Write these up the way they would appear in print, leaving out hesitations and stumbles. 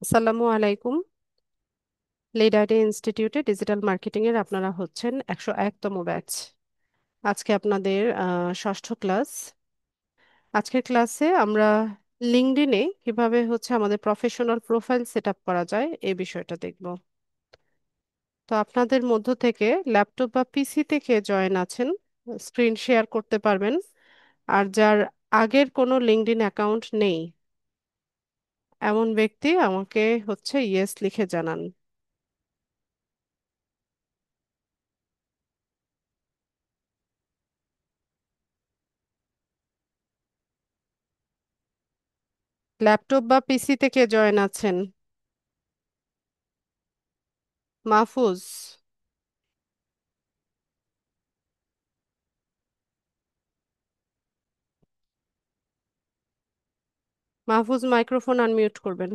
আসসালামু আলাইকুম। Lead ID ইনস্টিটিউটে ডিজিটাল মার্কেটিং এর আপনারা হচ্ছেন 101তম ব্যাচ। আজকে আপনাদের ষষ্ঠ ক্লাস। আজকের ক্লাসে আমরা লিঙ্কডইনে কিভাবে আমাদের প্রফেশনাল প্রোফাইল সেট আপ করা যায় এই বিষয়টা দেখব। তো আপনাদের মধ্য থেকে ল্যাপটপ বা পিসি থেকে জয়েন আছেন, স্ক্রিন শেয়ার করতে পারবেন। আর যার আগের কোনো লিঙ্কডইন অ্যাকাউন্ট নেই এমন ব্যক্তি আমাকে ইয়েস লিখে জানান। ল্যাপটপ বা পিসি থেকে জয়েন আছেন? মাহফুজ। মাহফুজ মাইক্রোফোন আনমিউট করবেন।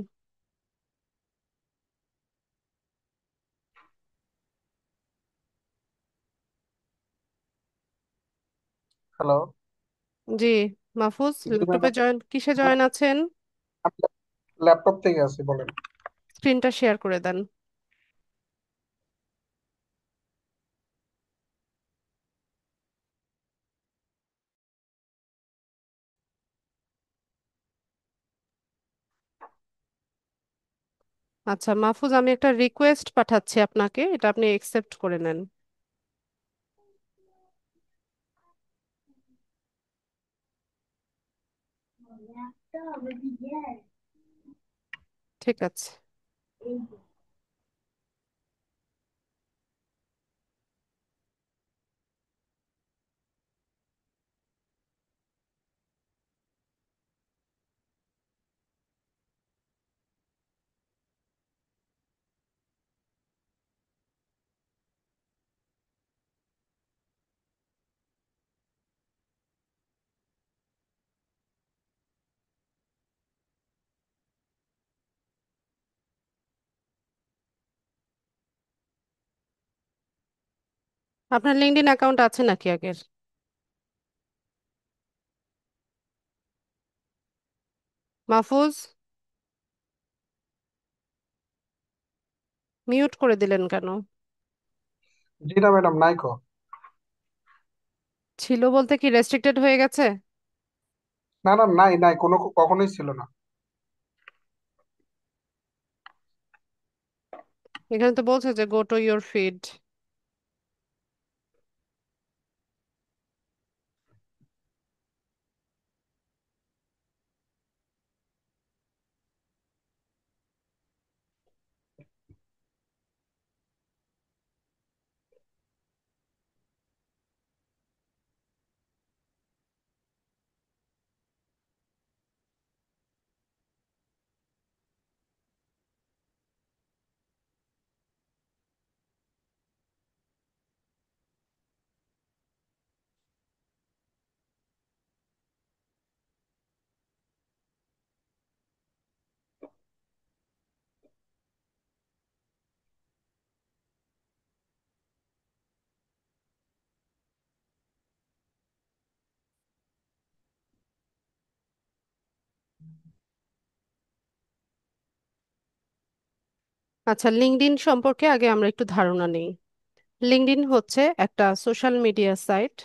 হ্যালো। জি। মাহফুজ জি ল্যাপটপে ম্যাডাম। জয়েন, কিসে জয়েন আছেন? আমি ল্যাপটপ থেকে আছি, বলেন। স্ক্রিনটা শেয়ার করে দেন। আচ্ছা মাহফুজ, আমি একটা রিকোয়েস্ট পাঠাচ্ছি আপনাকে, এটা আপনি একসেপ্ট করে নেন। ঠিক আছে। আপনার লিঙ্কডইন অ্যাকাউন্ট আছে নাকি আগের? মাহফুজ, মিউট করে দিলেন কেন? জি না ম্যাডাম, নাইকো। ছিল বলতে কি রেস্ট্রিক্টেড হয়ে গেছে? না না, নাই নাই, কোনো কখনোই ছিল না। এখানে তো বলছে যে গো টু ইওর ফিড। আচ্ছা, লিঙ্কডইন সম্পর্কে আগে আমরা একটু ধারণা নেই। লিঙ্কডইন হচ্ছে একটা সোশ্যাল মিডিয়া সাইট,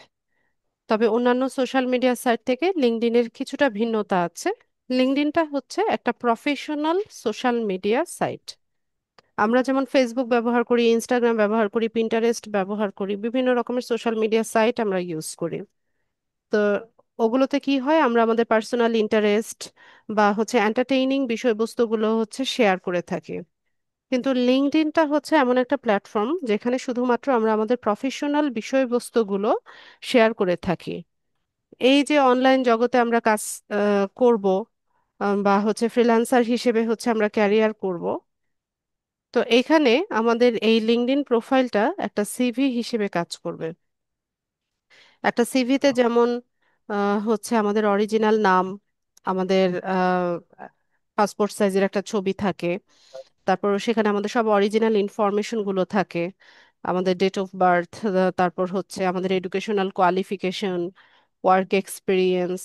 তবে অন্যান্য সোশ্যাল মিডিয়া সাইট থেকে লিঙ্কডইনের কিছুটা ভিন্নতা আছে। লিঙ্কডইনটা হচ্ছে একটা প্রফেশনাল সোশ্যাল মিডিয়া সাইট। আমরা যেমন ফেসবুক ব্যবহার করি, ইনস্টাগ্রাম ব্যবহার করি, পিন্টারেস্ট ব্যবহার করি, বিভিন্ন রকমের সোশ্যাল মিডিয়া সাইট আমরা ইউজ করি। তো ওগুলোতে কি হয়, আমরা আমাদের পার্সোনাল ইন্টারেস্ট বা এন্টারটেইনিং বিষয়বস্তুগুলো শেয়ার করে থাকি। কিন্তু লিঙ্কডইনটা হচ্ছে এমন একটা প্ল্যাটফর্ম যেখানে শুধুমাত্র আমরা আমাদের প্রফেশনাল বিষয়বস্তুগুলো শেয়ার করে থাকি। এই যে অনলাইন জগতে আমরা কাজ করব, বা ফ্রিল্যান্সার হিসেবে আমরা ক্যারিয়ার করব, তো এখানে আমাদের এই লিঙ্কডইন প্রোফাইলটা একটা সিভি হিসেবে কাজ করবে। একটা সিভিতে যেমন আমাদের অরিজিনাল নাম, আমাদের পাসপোর্ট সাইজের একটা ছবি থাকে, তারপর সেখানে আমাদের সব অরিজিনাল ইনফরমেশন গুলো থাকে, আমাদের ডেট অফ বার্থ, তারপর আমাদের এডুকেশনাল কোয়ালিফিকেশন, ওয়ার্ক এক্সপিরিয়েন্স,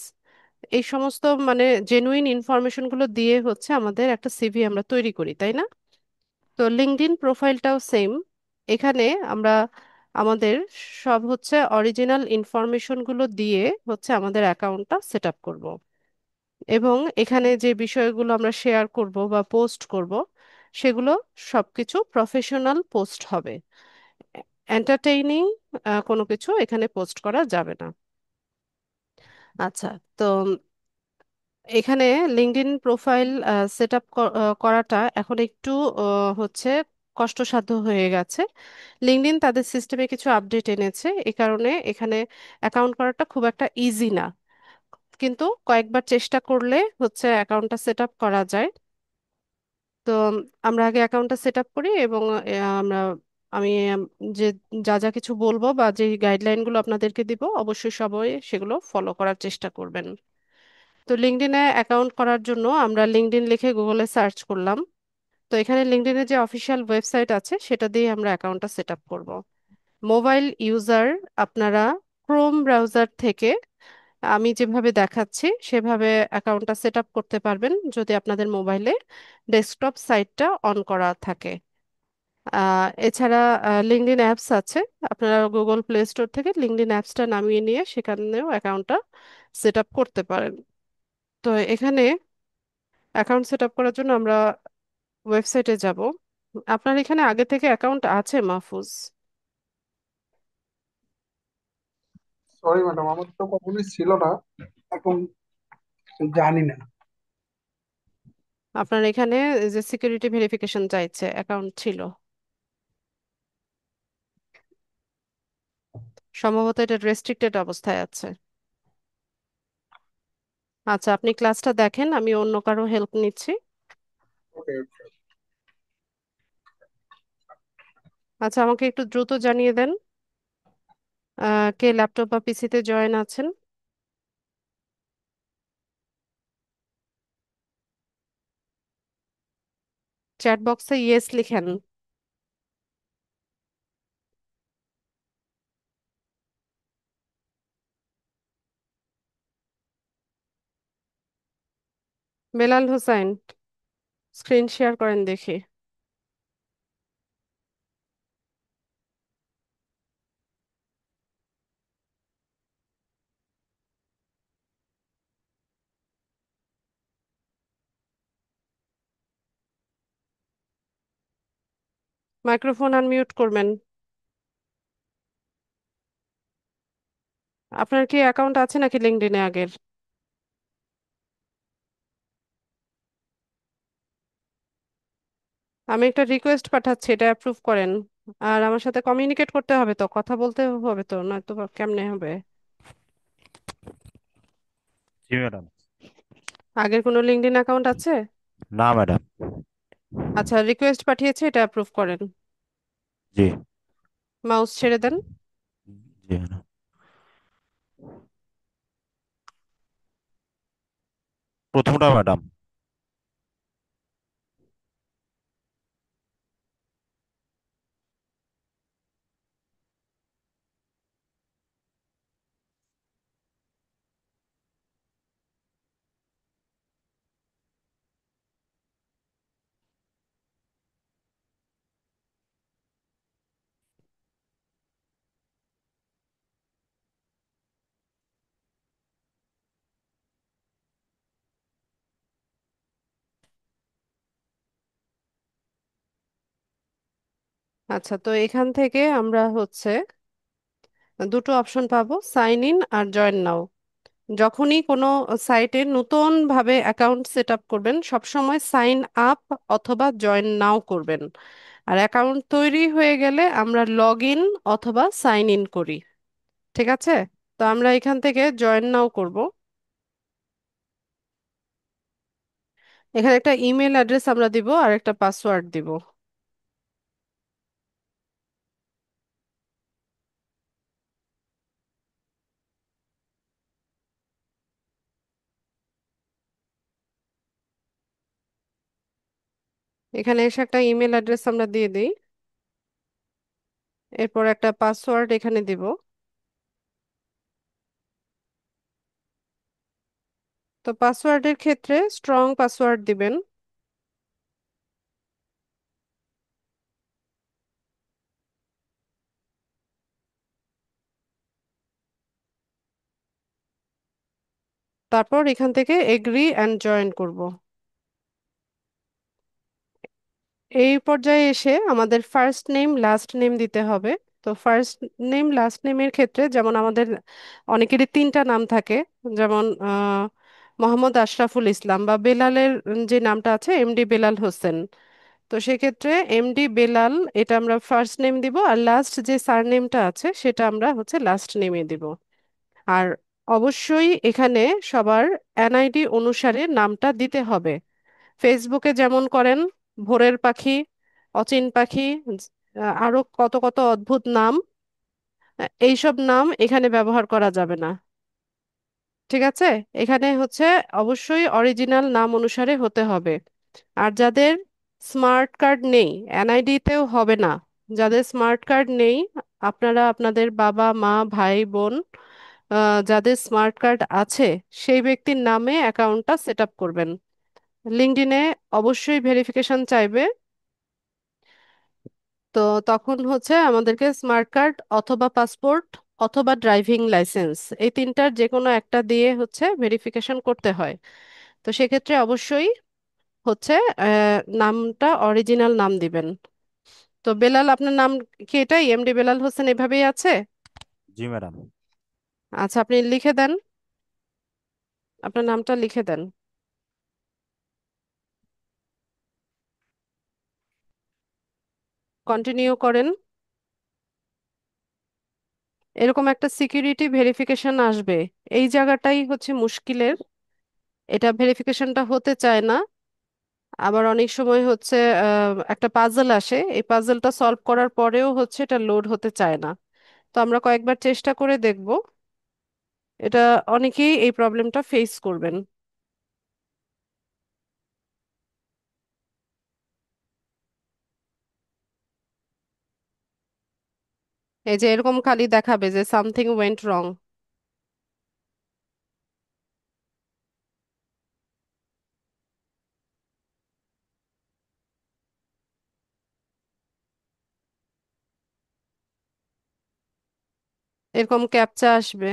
এই সমস্ত মানে জেনুইন ইনফরমেশনগুলো দিয়ে হচ্ছে আমাদের একটা সিভি আমরা তৈরি করি, তাই না? তো লিঙ্কডইন প্রোফাইলটাও সেম। এখানে আমরা আমাদের সব হচ্ছে অরিজিনাল ইনফরমেশনগুলো দিয়ে হচ্ছে আমাদের অ্যাকাউন্টটা সেট আপ করবো। এবং এখানে যে বিষয়গুলো আমরা শেয়ার করব বা পোস্ট করব সেগুলো সবকিছু প্রফেশনাল পোস্ট হবে। এন্টারটেইনিং কোনো কিছু এখানে পোস্ট করা যাবে না। আচ্ছা, তো এখানে লিঙ্কডইন প্রোফাইল সেট আপ করাটা এখন একটু হচ্ছে কষ্টসাধ্য হয়ে গেছে। লিঙ্কডইন তাদের সিস্টেমে কিছু আপডেট এনেছে, এই কারণে এখানে অ্যাকাউন্ট করাটা খুব একটা ইজি না। কিন্তু কয়েকবার চেষ্টা করলে হচ্ছে অ্যাকাউন্টটা সেট আপ করা যায়। তো আমরা আগে অ্যাকাউন্টটা সেট আপ করি এবং আমরা আমি যে যা যা কিছু বলবো বা যে গাইডলাইনগুলো আপনাদেরকে দিব অবশ্যই সবাই সেগুলো ফলো করার চেষ্টা করবেন। তো লিঙ্কডইনে অ্যাকাউন্ট করার জন্য আমরা লিঙ্কডইন লিখে গুগলে সার্চ করলাম। তো এখানে লিঙ্কডইনের যে অফিসিয়াল ওয়েবসাইট আছে সেটা দিয়ে আমরা অ্যাকাউন্টটা সেট আপ করব। মোবাইল ইউজার আপনারা ক্রোম ব্রাউজার থেকে আমি যেভাবে দেখাচ্ছি সেভাবে অ্যাকাউন্টটা সেট আপ করতে পারবেন যদি আপনাদের মোবাইলে ডেস্কটপ সাইটটা অন করা থাকে। এছাড়া লিঙ্কডইন অ্যাপস আছে, আপনারা গুগল প্লে স্টোর থেকে লিঙ্কডইন অ্যাপসটা নামিয়ে নিয়ে সেখানেও অ্যাকাউন্টটা সেট আপ করতে পারেন। তো এখানে অ্যাকাউন্ট সেট আপ করার জন্য আমরা ওয়েবসাইটে যাব। আপনার এখানে আগে থেকে অ্যাকাউন্ট আছে মাহফুজ? সরি ম্যাডাম, আমার তো কখনোই ছিল না, এখন জানি না। আপনার এখানে যে সিকিউরিটি ভেরিফিকেশন চাইছে অ্যাকাউন্ট ছিল, সম্ভবত এটা রেস্ট্রিক্টেড অবস্থায় আছে। আচ্ছা, আপনি ক্লাসটা দেখেন, আমি অন্য কারো হেল্প নিচ্ছি। ওকে। আচ্ছা, আমাকে একটু দ্রুত জানিয়ে দেন কে ল্যাপটপ বা পিসিতে জয়েন আছেন। চ্যাট বক্সে ইয়েস লিখেন। বেলাল হোসাইন, স্ক্রিন শেয়ার করেন দেখি। মাইক্রোফোন আনমিউট করবেন। আপনার কি অ্যাকাউন্ট আছে নাকি লিঙ্কডইনে আগের? আমি একটা রিকোয়েস্ট পাঠাচ্ছি, এটা অ্যাপ্রুভ করেন। আর আমার সাথে কমিউনিকেট করতে হবে, তো কথা বলতে হবে, তো নয়তো বা কেমনে হবে? জি ম্যাডাম। আগের কোনো লিঙ্কডইন অ্যাকাউন্ট আছে? না ম্যাডাম। আচ্ছা, রিকোয়েস্ট পাঠিয়েছে, এটা অ্যাপ্রুভ করেন। জি। মাউস ছেড়ে দেন। জি ম্যাডাম। প্রথমটা ম্যাডাম। আচ্ছা, তো এখান থেকে আমরা হচ্ছে দুটো অপশন পাবো, সাইন ইন আর জয়েন নাও। যখনই কোনো সাইটে নতুন ভাবে অ্যাকাউন্ট সেট আপ করবেন সবসময় সাইন আপ অথবা জয়েন নাও করবেন। আর অ্যাকাউন্ট তৈরি হয়ে গেলে আমরা লগ ইন অথবা সাইন ইন করি। ঠিক আছে? তো আমরা এখান থেকে জয়েন নাও করব। এখানে একটা ইমেল অ্যাড্রেস আমরা দিব আর একটা পাসওয়ার্ড দিব। এখানে এসে একটা ইমেল অ্যাড্রেস আমরা দিয়ে দিই, এরপর একটা পাসওয়ার্ড এখানে দিব। তো পাসওয়ার্ডের ক্ষেত্রে স্ট্রং পাসওয়ার্ড দিবেন। তারপর এখান থেকে এগ্রি অ্যান্ড জয়েন করব। এই পর্যায়ে এসে আমাদের ফার্স্ট নেম লাস্ট নেম দিতে হবে। তো ফার্স্ট নেম লাস্ট নেমের ক্ষেত্রে যেমন আমাদের অনেকেরই তিনটা নাম থাকে, যেমন মোহাম্মদ আশরাফুল ইসলাম বা বেলালের যে নামটা আছে এমডি বেলাল হোসেন। তো সেক্ষেত্রে এমডি বেলাল এটা আমরা ফার্স্ট নেম দিব, আর লাস্ট যে সারনেমটা আছে সেটা আমরা হচ্ছে লাস্ট নেমে দিব। আর অবশ্যই এখানে সবার এনআইডি অনুসারে নামটা দিতে হবে। ফেসবুকে যেমন করেন ভোরের পাখি, অচিন পাখি, আরো কত কত অদ্ভুত নাম, এইসব নাম এখানে ব্যবহার করা যাবে না। ঠিক আছে? এখানে হচ্ছে অবশ্যই অরিজিনাল নাম অনুসারে হতে হবে। আর যাদের স্মার্ট কার্ড নেই, এনআইডি তেও হবে না। যাদের স্মার্ট কার্ড নেই, আপনারা আপনাদের বাবা মা ভাই বোন যাদের স্মার্ট কার্ড আছে সেই ব্যক্তির নামে অ্যাকাউন্টটা সেট আপ করবেন। লিঙ্কডইনে অবশ্যই ভেরিফিকেশন চাইবে। তো তখন হচ্ছে আমাদেরকে স্মার্ট কার্ড অথবা পাসপোর্ট অথবা ড্রাইভিং লাইসেন্স, এই তিনটার যে কোনো একটা দিয়ে হচ্ছে ভেরিফিকেশন করতে হয়। তো সেক্ষেত্রে অবশ্যই হচ্ছে নামটা অরিজিনাল নাম দিবেন। তো বেলাল আপনার নাম কি এটাই, এমডি বেলাল হোসেন এভাবেই আছে? জি ম্যাডাম। আচ্ছা, আপনি লিখে দেন, আপনার নামটা লিখে দেন, কন্টিনিউ করেন। এরকম একটা সিকিউরিটি ভেরিফিকেশন আসবে, এই জায়গাটাই হচ্ছে মুশকিলের। এটা ভেরিফিকেশনটা হতে চায় না। আবার অনেক সময় হচ্ছে একটা পাজল আসে, এই পাজলটা সলভ করার পরেও হচ্ছে এটা লোড হতে চায় না। তো আমরা কয়েকবার চেষ্টা করে দেখব। এটা অনেকেই এই প্রবলেমটা ফেস করবেন। এই যে এরকম খালি দেখাবে যে সামথিং ওয়েন্ট রং। এরকম ক্যাপচা আসবে।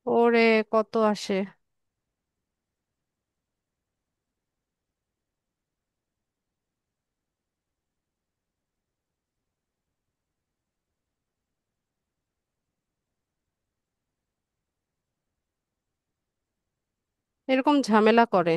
ওরে, কত আসে! এরকম ঝামেলা করে।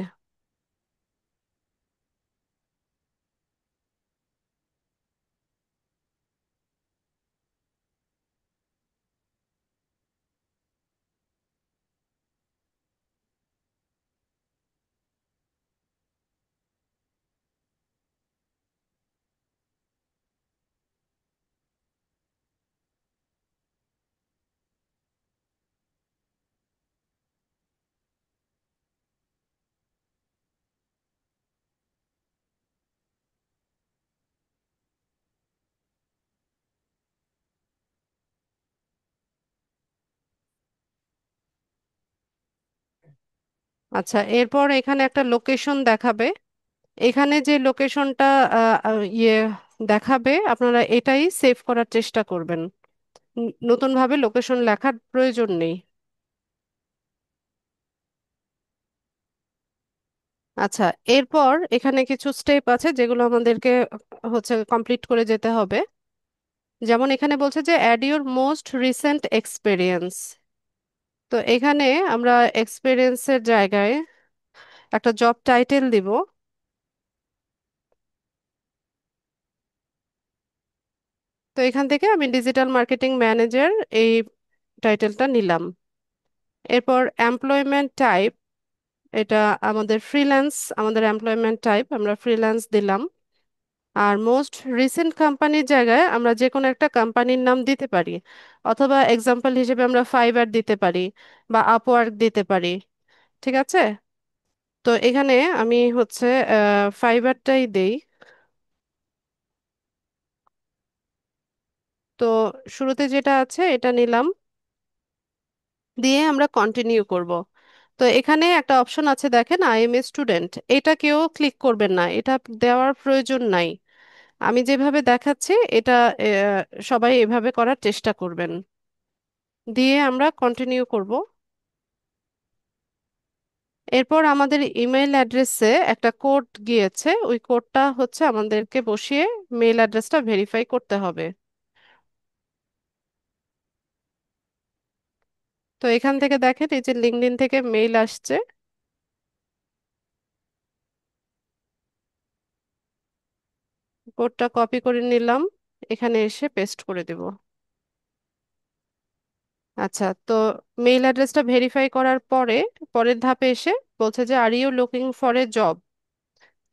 আচ্ছা, এরপর এখানে একটা লোকেশন দেখাবে। এখানে যে লোকেশনটা ইয়ে দেখাবে, আপনারা এটাই সেভ করার চেষ্টা করবেন। নতুন ভাবে লোকেশন লেখার প্রয়োজন নেই। আচ্ছা, এরপর এখানে কিছু স্টেপ আছে যেগুলো আমাদেরকে হচ্ছে কমপ্লিট করে যেতে হবে। যেমন এখানে বলছে যে add your most recent experience. তো এখানে আমরা এক্সপেরিয়েন্সের জায়গায় একটা জব টাইটেল দিব। তো এখান থেকে আমি ডিজিটাল মার্কেটিং ম্যানেজার এই টাইটেলটা নিলাম। এরপর এমপ্লয়মেন্ট টাইপ, এটা আমাদের ফ্রিল্যান্স, আমাদের এমপ্লয়মেন্ট টাইপ আমরা ফ্রিল্যান্স দিলাম। আর মোস্ট রিসেন্ট কোম্পানির জায়গায় আমরা যে কোনো একটা কোম্পানির নাম দিতে পারি, অথবা এক্সাম্পল হিসেবে আমরা ফাইবার দিতে পারি বা আপওয়ার্ক দিতে পারি। ঠিক আছে, তো এখানে আমি হচ্ছে ফাইবারটাই দেই। তো শুরুতে যেটা আছে এটা নিলাম, দিয়ে আমরা কন্টিনিউ করব। তো এখানে একটা অপশন আছে দেখেন, আই এম এ স্টুডেন্ট, এটা কেউ ক্লিক করবেন না, এটা দেওয়ার প্রয়োজন নাই। আমি যেভাবে দেখাচ্ছি এটা সবাই এভাবে করার চেষ্টা করবেন। দিয়ে আমরা কন্টিনিউ করব। এরপর আমাদের ইমেল অ্যাড্রেসে একটা কোড গিয়েছে, ওই কোডটা হচ্ছে আমাদেরকে বসিয়ে মেল অ্যাড্রেসটা ভেরিফাই করতে হবে। তো এখান থেকে দেখেন এই যে লিঙ্কডইন থেকে মেইল আসছে, কোডটা কপি করে নিলাম, এখানে এসে পেস্ট করে দেব। আচ্ছা, তো মেইল অ্যাড্রেসটা ভেরিফাই করার পরে পরের ধাপে এসে বলছে যে are you looking for a job.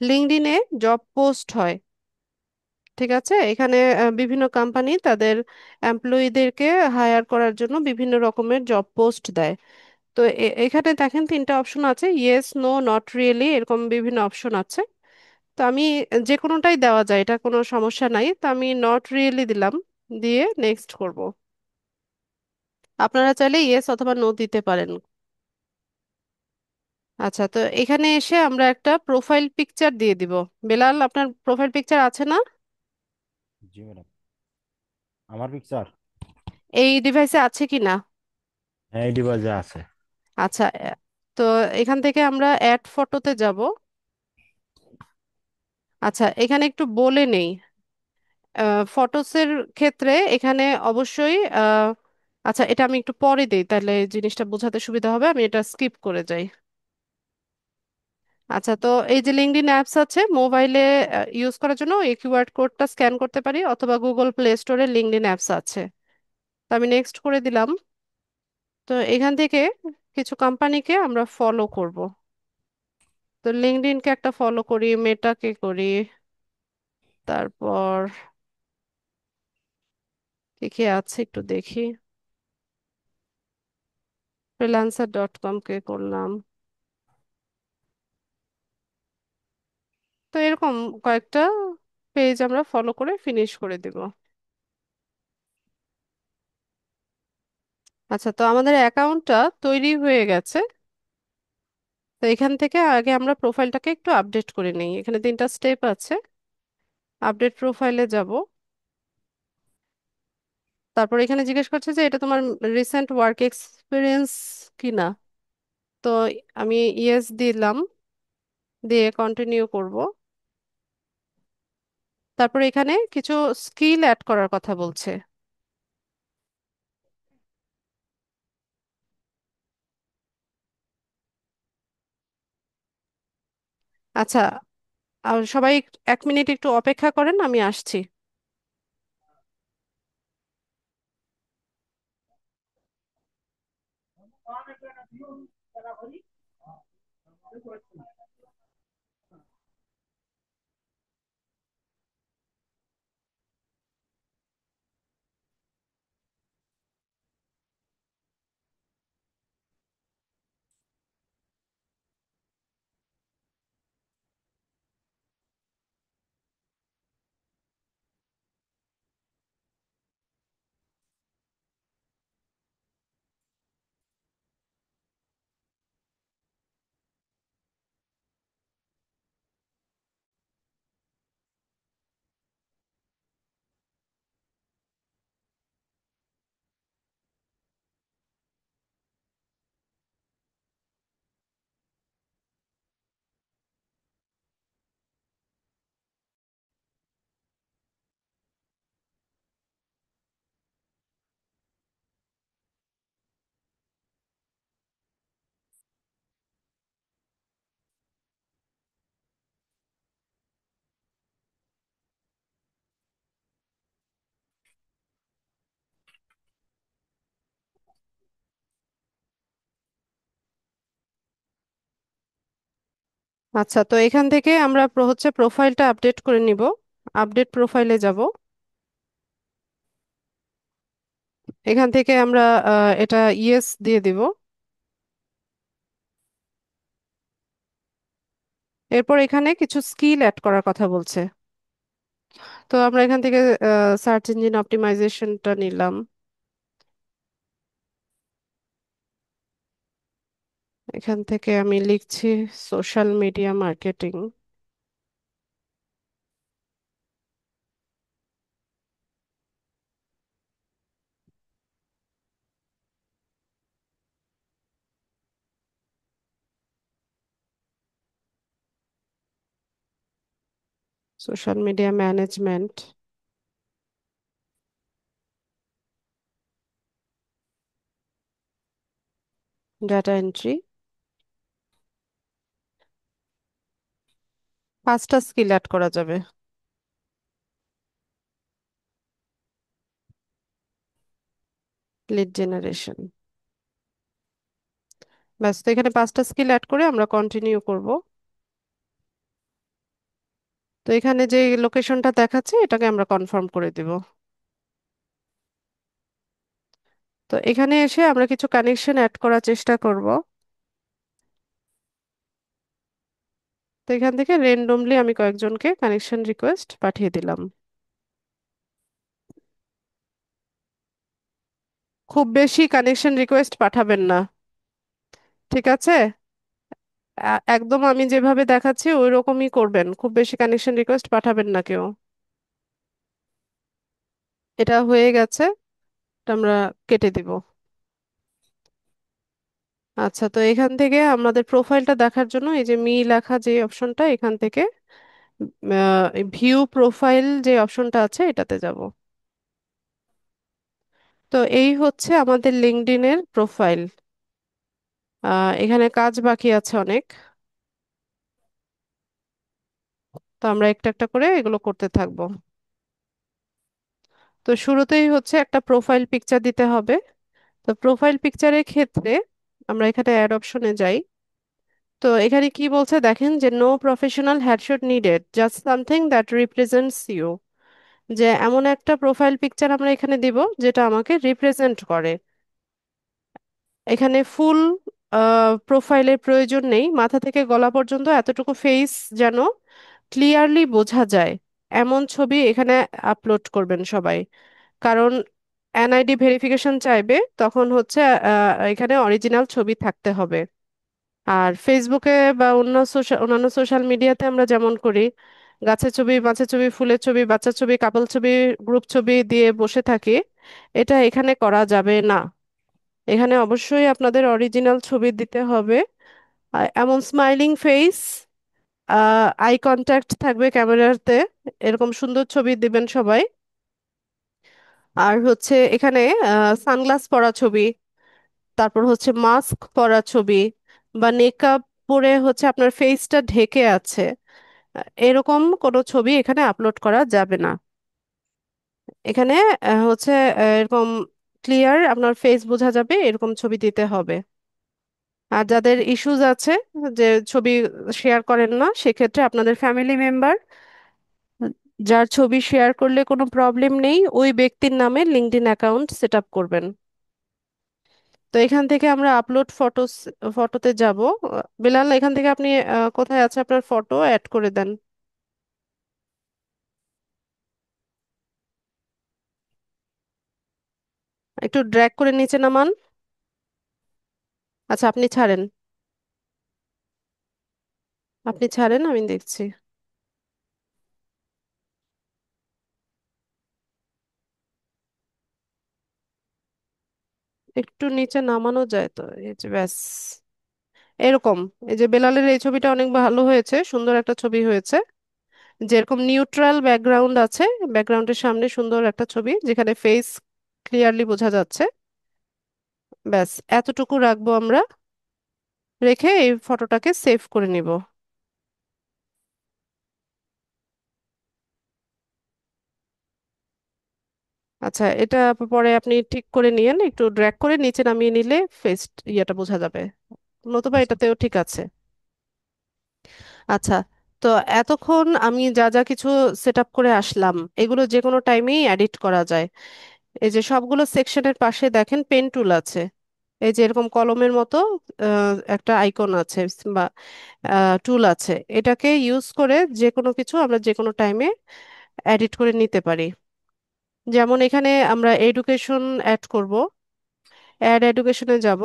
লিঙ্কডইনে job post হয়, ঠিক আছে। এখানে বিভিন্ন কোম্পানি তাদের এমপ্লয়ীদেরকে হায়ার করার জন্য বিভিন্ন রকমের জব পোস্ট দেয়। তো এখানে দেখেন তিনটা অপশন আছে, ইয়েস, নো, নট রিয়েলি, এরকম বিভিন্ন অপশন আছে। তো আমি যে কোনোটাই দেওয়া যায়, এটা কোনো সমস্যা নাই। তো আমি নট রিয়েলি দিলাম, দিয়ে নেক্সট করব। আপনারা চাইলে ইয়েস অথবা নো দিতে পারেন। আচ্ছা, তো এখানে এসে আমরা একটা প্রোফাইল পিকচার দিয়ে দিব। বেলাল, আপনার প্রোফাইল পিকচার আছে না? জি ম্যাডাম। আমার পিকচার? এই ডিভাইসে আছে কি না? হ্যাঁ, এই ডিভাইসে আছে। আচ্ছা, তো এখান থেকে আমরা অ্যাড ফটোতে যাব। আচ্ছা, এখানে একটু বলে নেই, ফটোসের ক্ষেত্রে এখানে অবশ্যই আচ্ছা, এটা আমি একটু পরে দিই, তাহলে জিনিসটা বোঝাতে সুবিধা হবে, আমি এটা স্কিপ করে যাই। আচ্ছা, তো এই যে লিঙ্কডইন অ্যাপস আছে মোবাইলে ইউজ করার জন্য, এই কিউআর কোডটা স্ক্যান করতে পারি, অথবা গুগল প্লে স্টোরে লিঙ্কডইন অ্যাপস আছে। তো আমি নেক্সট করে দিলাম। তো এখান থেকে কিছু কোম্পানিকে আমরা ফলো করব। তো লিঙ্কডইনকে একটা ফলো করি, মেটাকে করি, তারপর কি কি আছে একটু দেখি, freelancer.com কে করলাম। তো এরকম কয়েকটা পেজ আমরা ফলো করে ফিনিশ করে দিব। আচ্ছা, তো আমাদের অ্যাকাউন্টটা তৈরি হয়ে গেছে। তো এখান থেকে আগে আমরা প্রোফাইলটাকে একটু আপডেট করে নিই, এখানে তিনটা স্টেপ আছে। আপডেট প্রোফাইলে যাব, তারপর এখানে জিজ্ঞেস করছে যে এটা তোমার রিসেন্ট ওয়ার্ক এক্সপিরিয়েন্স কিনা। তো আমি ইয়েস দিলাম, দিয়ে কন্টিনিউ করব। তারপর এখানে কিছু স্কিল অ্যাড করার কথা বলছে। আচ্ছা, আর সবাই 1 মিনিট একটু অপেক্ষা করেন, আমি আসছি। আচ্ছা, তো এখান থেকে আমরা হচ্ছে প্রোফাইলটা আপডেট করে নিব। আপডেট প্রোফাইলে যাব। এখান থেকে আমরা এটা ইয়েস দিয়ে দিব। এরপর এখানে কিছু স্কিল অ্যাড করার কথা বলছে। তো আমরা এখান থেকে সার্চ ইঞ্জিন অপটিমাইজেশনটা নিলাম। এখান থেকে আমি লিখছি social media marketing. Social media management, data entry. 5টা স্কিল অ্যাড করা যাবে। Lead generation. ব্যাস, তো এখানে 5টা স্কিল অ্যাড করে আমরা কন্টিনিউ করব। তো এখানে যে লোকেশনটা দেখাচ্ছে এটাকে আমরা কনফার্ম করে দিব। তো এখানে এসে আমরা কিছু কানেকশন অ্যাড করার চেষ্টা করব। তো এখান থেকে রেন্ডমলি আমি কয়েকজনকে কানেকশন রিকোয়েস্ট পাঠিয়ে দিলাম। খুব বেশি কানেকশন রিকোয়েস্ট পাঠাবেন না, ঠিক আছে? একদম আমি যেভাবে দেখাচ্ছি ওই রকমই করবেন, খুব বেশি কানেকশন রিকোয়েস্ট পাঠাবেন না কেউ। এটা হয়ে গেছে, এটা আমরা কেটে দিব। আচ্ছা, তো এখান থেকে আমাদের প্রোফাইলটা দেখার জন্য এই যে মি লেখা যে অপশনটা, এখান থেকে ভিউ প্রোফাইল যে অপশনটা আছে এটাতে যাব। তো এই হচ্ছে আমাদের লিঙ্কডইনের প্রোফাইল। এখানে কাজ বাকি আছে অনেক। তো আমরা একটা একটা করে এগুলো করতে থাকবো। তো শুরুতেই হচ্ছে একটা প্রোফাইল পিকচার দিতে হবে। তো প্রোফাইল পিকচারের ক্ষেত্রে আমরা এখানে অ্যাড অপশনে যাই। তো এখানে কি বলছে দেখেন, যে no professional headshot needed, just something that represents you. যে এমন একটা প্রোফাইল পিকচার আমরা এখানে দিব যেটা আমাকে রিপ্রেজেন্ট করে। এখানে ফুল প্রোফাইলের প্রয়োজন নেই, মাথা থেকে গলা পর্যন্ত এতটুকু ফেস যেন ক্লিয়ারলি বোঝা যায় এমন ছবি এখানে আপলোড করবেন সবাই। কারণ এনআইডি ভেরিফিকেশন চাইবে, তখন হচ্ছে এখানে অরিজিনাল ছবি থাকতে হবে। আর ফেসবুকে বা অন্যান্য সোশ্যাল মিডিয়াতে আমরা যেমন করি, গাছের ছবি, মাছের ছবি, ফুলের ছবি, বাচ্চার ছবি, কাপল ছবি, গ্রুপ ছবি দিয়ে বসে থাকি, এটা এখানে করা যাবে না। এখানে অবশ্যই আপনাদের অরিজিনাল ছবি দিতে হবে। এমন স্মাইলিং ফেস, আই কন্ট্যাক্ট থাকবে ক্যামেরাতে, এরকম সুন্দর ছবি দিবেন সবাই। আর হচ্ছে এখানে সানগ্লাস পরা ছবি, তারপর হচ্ছে মাস্ক পরা ছবি, বা মেকআপ পরে হচ্ছে আপনার ফেসটা ঢেকে আছে, এরকম কোনো ছবি এখানে আপলোড করা যাবে না। এখানে হচ্ছে এরকম ক্লিয়ার আপনার ফেস বোঝা যাবে এরকম ছবি দিতে হবে। আর যাদের ইস্যুজ আছে, যে ছবি শেয়ার করেন না, সেক্ষেত্রে আপনাদের ফ্যামিলি মেম্বার যার ছবি শেয়ার করলে কোনো প্রবলেম নেই ওই ব্যক্তির নামে লিঙ্কডইন অ্যাকাউন্ট সেট আপ করবেন। তো এখান থেকে আমরা আপলোড ফটোতে যাব। বিলাল, এখান থেকে আপনি কোথায় আছে আপনার ফটো অ্যাড করে দেন। একটু ড্র্যাগ করে নিচে নামান। আচ্ছা, আপনি ছাড়েন, আপনি ছাড়েন, আমি দেখছি। একটু নিচে নামানো যায় তো, এই যে ব্যাস এরকম। এই যে বেলালের এই ছবিটা অনেক ভালো হয়েছে, সুন্দর একটা ছবি হয়েছে। যেরকম নিউট্রাল ব্যাকগ্রাউন্ড আছে, ব্যাকগ্রাউন্ডের সামনে সুন্দর একটা ছবি যেখানে ফেস ক্লিয়ারলি বোঝা যাচ্ছে। ব্যাস এতটুকু রাখবো আমরা, রেখে এই ফটোটাকে সেভ করে নিব। আচ্ছা, এটা পরে আপনি ঠিক করে নিয়েন, একটু ড্র্যাগ করে নিচে নামিয়ে নিলে ফেস ইয়েটা বোঝা যাবে, নতুবা এটাতেও ঠিক আছে। আচ্ছা, তো এতক্ষণ আমি যা যা কিছু সেট আপ করে আসলাম, এগুলো যে কোনো টাইমেই এডিট করা যায়। এই যে সবগুলো সেকশনের পাশে দেখেন পেন টুল আছে, এই যে এরকম কলমের মতো একটা আইকন আছে বা টুল আছে। এটাকে ইউজ করে যে কোনো কিছু আমরা যে কোনো টাইমে এডিট করে নিতে পারি। যেমন এখানে আমরা এডুকেশন অ্যাড করব, অ্যাড এডুকেশনে যাব।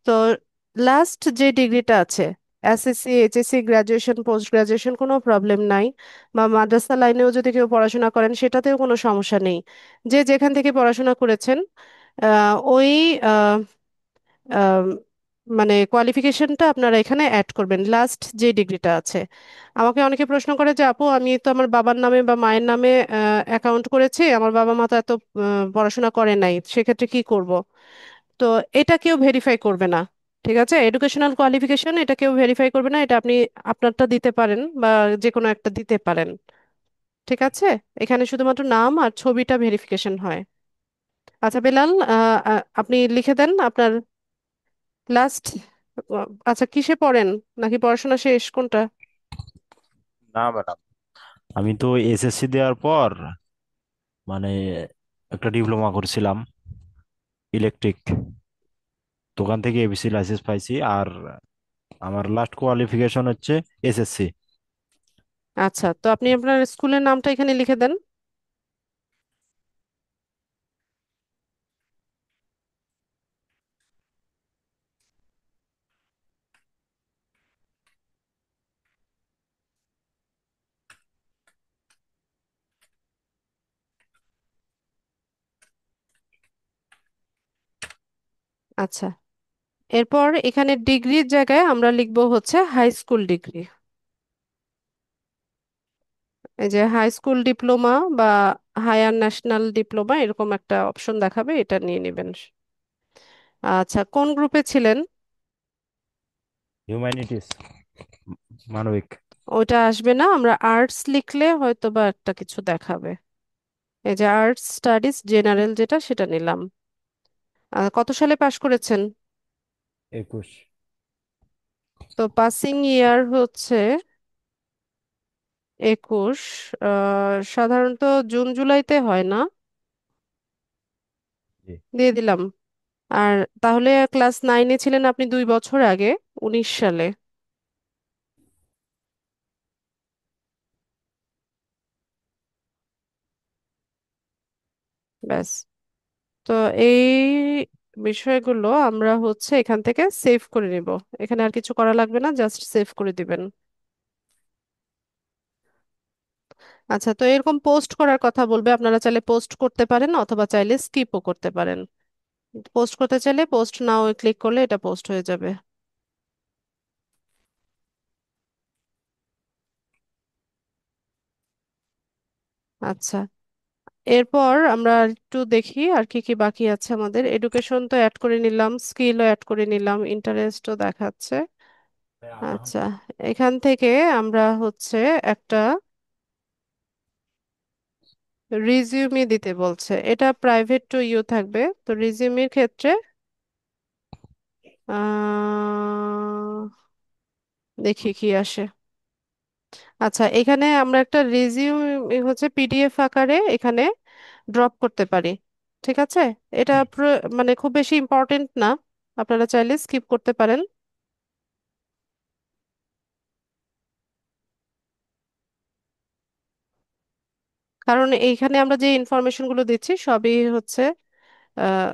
তো লাস্ট যে ডিগ্রিটা আছে, SSC, HSC, graduation, post graduation, কোনো প্রবলেম নাই। বা মাদ্রাসা লাইনেও যদি কেউ পড়াশোনা করেন সেটাতেও কোনো সমস্যা নেই। যে যেখান থেকে পড়াশোনা করেছেন ওই আহ, আহ, মানে কোয়ালিফিকেশনটা আপনারা এখানে অ্যাড করবেন, লাস্ট যে ডিগ্রিটা আছে। আমাকে অনেকে প্রশ্ন করে যে আপু, আমি তো আমার বাবার নামে বা মায়ের নামে অ্যাকাউন্ট করেছি, আমার বাবা মা তো এত পড়াশোনা করে নাই, সেক্ষেত্রে কি করব? তো এটা কেউ ভেরিফাই করবে না। ঠিক আছে, এডুকেশনাল কোয়ালিফিকেশন এটা কেউ ভেরিফাই করবে না, এটা আপনি আপনারটা দিতে পারেন বা যে কোনো একটা দিতে পারেন। ঠিক আছে, এখানে শুধুমাত্র নাম আর ছবিটা ভেরিফিকেশন হয়। আচ্ছা বেলাল, আপনি লিখে দেন আপনার লাস্ট। আচ্ছা, কিসে পড়েন, নাকি পড়াশোনা শেষ, কোনটা? না ম্যাডাম, আমি তো এসএসসি দেওয়ার পর মানে একটা ডিপ্লোমা করছিলাম ইলেকট্রিক, দোকান থেকে এবিসি লাইসেন্স পাইছি। আর আমার লাস্ট কোয়ালিফিকেশন হচ্ছে এসএসসি। আচ্ছা, তো আপনি আপনার স্কুলের নামটা এখানে লিখে দেন। আচ্ছা, এরপর এখানে ডিগ্রির জায়গায় আমরা লিখবো হচ্ছে হাই স্কুল ডিগ্রি। এই যে হাই স্কুল ডিপ্লোমা বা হায়ার ন্যাশনাল ডিপ্লোমা, এরকম একটা অপশন দেখাবে, এটা নিয়ে নেবেন। আচ্ছা, কোন গ্রুপে ছিলেন? হিউম্যানিটিস, মানবিক। ওইটা আসবে না, আমরা আর্টস লিখলে হয়তো বা একটা কিছু দেখাবে। এই যে আর্টস স্টাডিজ জেনারেল যেটা, সেটা নিলাম। কত সালে পাশ করেছেন? 21। তো পাসিং ইয়ার হচ্ছে 21। সাধারণত জুন জুলাইতে হয় না? জি। দিয়ে দিলাম। আর তাহলে ক্লাস 9-এ ছিলেন আপনি 2 বছর আগে, 19 সালে। ব্যাস। তো এই বিষয়গুলো আমরা হচ্ছে এখান থেকে সেভ করে নিব। এখানে আর কিছু করা লাগবে না, জাস্ট সেভ করে দিবেন। আচ্ছা, তো এরকম পোস্ট করার কথা বলবে, আপনারা চাইলে পোস্ট করতে পারেন অথবা চাইলে স্কিপও করতে পারেন। পোস্ট করতে চাইলে পোস্ট নাও ক্লিক করলে এটা পোস্ট হয়ে যাবে। আচ্ছা, এরপর আমরা একটু দেখি আর কি কি বাকি আছে আমাদের। এডুকেশন তো অ্যাড করে নিলাম, স্কিলও অ্যাড করে নিলাম, ইন্টারেস্টও দেখাচ্ছে। আচ্ছা, এখান থেকে আমরা হচ্ছে একটা রিজিউমি দিতে বলছে, এটা প্রাইভেট টু ইউ থাকবে। তো রিজিউমির ক্ষেত্রে দেখি কি আসে। আচ্ছা, এখানে আমরা একটা রিজিউম হচ্ছে পিডিএফ আকারে এখানে ড্রপ করতে পারি। ঠিক আছে, এটা মানে খুব বেশি ইম্পর্টেন্ট না, আপনারা চাইলে স্কিপ করতে পারেন। কারণ এইখানে আমরা যে ইনফরমেশন গুলো দিচ্ছি সবই হচ্ছে আহ,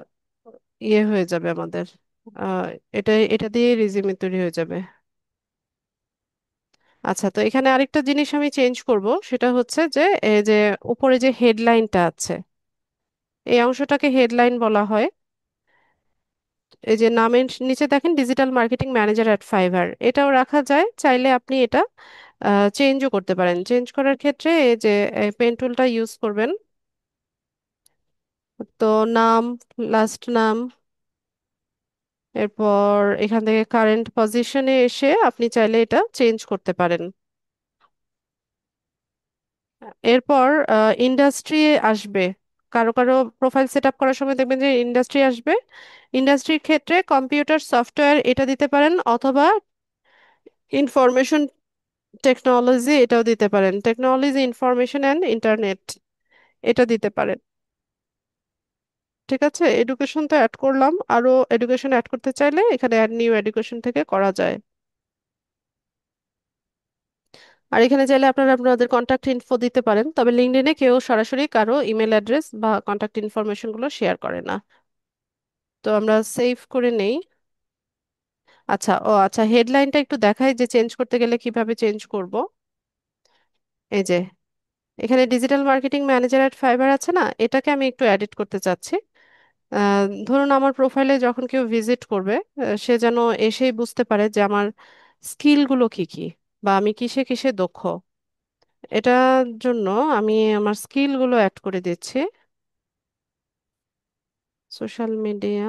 ইয়ে হয়ে যাবে আমাদের। আহ, এটা এটা দিয়ে রিজিউমে তৈরি হয়ে যাবে। আচ্ছা, তো এখানে আরেকটা জিনিস আমি চেঞ্জ করব, সেটা হচ্ছে যে এই যে উপরে যে হেডলাইনটা আছে, এই অংশটাকে হেডলাইন বলা হয়। এই যে নামের নিচে দেখেন digital marketing manager at Fiverr, এটাও রাখা যায়, চাইলে আপনি এটা চেঞ্জও করতে পারেন। চেঞ্জ করার ক্ষেত্রে এই যে পেন টুলটা ইউজ করবেন। তো নাম, লাস্ট নাম, এরপর এখান থেকে কারেন্ট পজিশনে এসে আপনি চাইলে এটা চেঞ্জ করতে পারেন। এরপর ইন্ডাস্ট্রি আসবে, কারো কারো প্রোফাইল সেট আপ করার সময় দেখবেন যে ইন্ডাস্ট্রি আসবে। ইন্ডাস্ট্রির ক্ষেত্রে কম্পিউটার সফটওয়্যার এটা দিতে পারেন, অথবা ইনফরমেশন টেকনোলজি এটাও দিতে পারেন, টেকনোলজি ইনফরমেশন অ্যান্ড ইন্টারনেট এটা দিতে পারেন। ঠিক আছে, এডুকেশন তো অ্যাড করলাম, আরো এডুকেশন অ্যাড করতে চাইলে এখানে অ্যাড নিউ এডুকেশন থেকে করা যায়। আর এখানে চাইলে আপনারা আপনাদের কন্ট্যাক্ট ইনফো দিতে পারেন, তবে লিঙ্কডইনে কেউ সরাসরি কারো ইমেল অ্যাড্রেস বা কন্ট্যাক্ট ইনফরমেশন গুলো শেয়ার করে না। তো আমরা সেভ করে নেই। আচ্ছা, ও আচ্ছা, হেডলাইনটা একটু দেখাই যে চেঞ্জ করতে গেলে কিভাবে চেঞ্জ করব। এই যে এখানে ডিজিটাল মার্কেটিং ম্যানেজার এট ফাইবার আছে না, এটাকে আমি একটু এডিট করতে চাচ্ছি। ধরুন আমার প্রোফাইলে যখন কেউ ভিজিট করবে, সে যেন এসেই বুঝতে পারে যে আমার স্কিলগুলো কি কি বা আমি কিসে কিসে দক্ষ। এটার জন্য আমি আমার স্কিলগুলো অ্যাড করে দিচ্ছি। সোশ্যাল মিডিয়া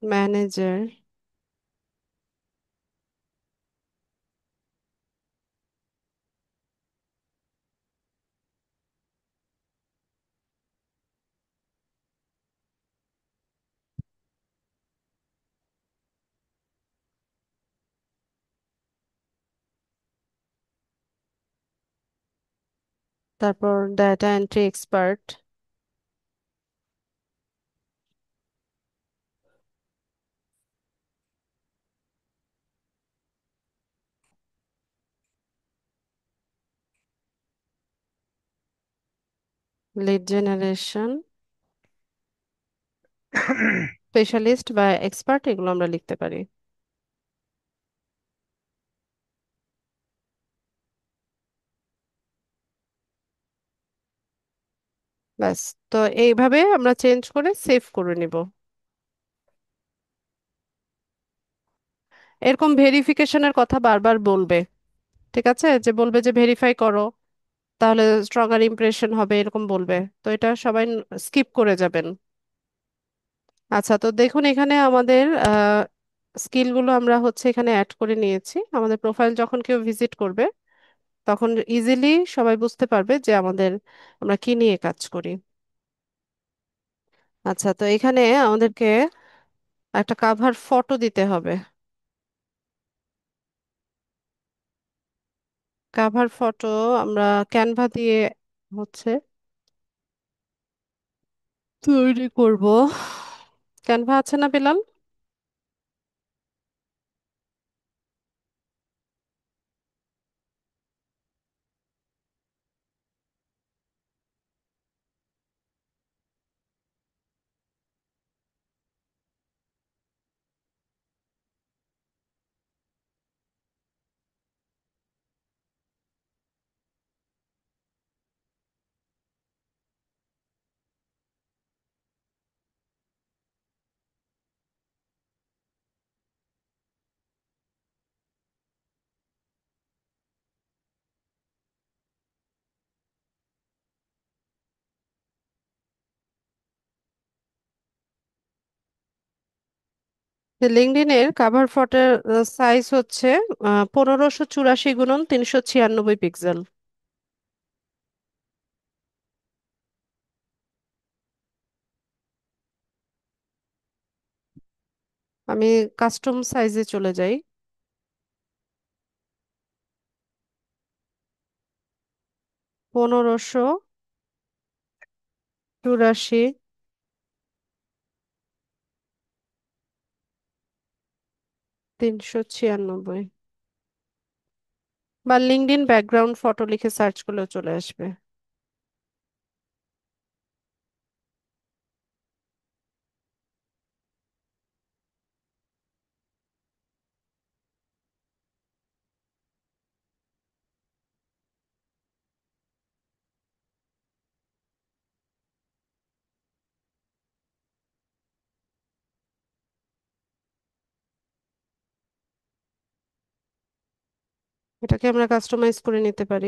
ম্যানেজার, তারপর data entry expert, lead generation specialist বা এক্সপার্ট, এগুলো আমরা লিখতে পারি। ব্যাস, তো এইভাবে আমরা চেঞ্জ করে সেভ করে নিব। এরকম ভেরিফিকেশনের কথা বারবার বলবে, ঠিক আছে, যে বলবে যে ভেরিফাই করো, তাহলে স্ট্রঙ্গার ইমপ্রেশন হবে, এরকম বলবে। তো এটা সবাই স্কিপ করে যাবেন। আচ্ছা, তো দেখুন এখানে আমাদের স্কিলগুলো আমরা হচ্ছে এখানে অ্যাড করে নিয়েছি। আমাদের প্রোফাইল যখন কেউ ভিজিট করবে তখন ইজিলি সবাই বুঝতে পারবে যে আমরা কি নিয়ে কাজ করি। আচ্ছা, তো এখানে আমাদেরকে একটা কাভার ফটো দিতে হবে। কাভার ফটো আমরা ক্যানভা দিয়ে হচ্ছে তৈরি করব। ক্যানভা আছে না বেলাল? লিঙ্কডইনের কাভার ফটোর সাইজ হচ্ছে 1584 গুণন 396 পিক্সেল। আমি কাস্টম সাইজে চলে যাই। 1584 396, বা লিঙ্কডইন ব্যাকগ্রাউন্ড ফটো লিখে সার্চ করলেও চলে আসবে। এটাকে আমরা কাস্টমাইজ করে নিতে পারি।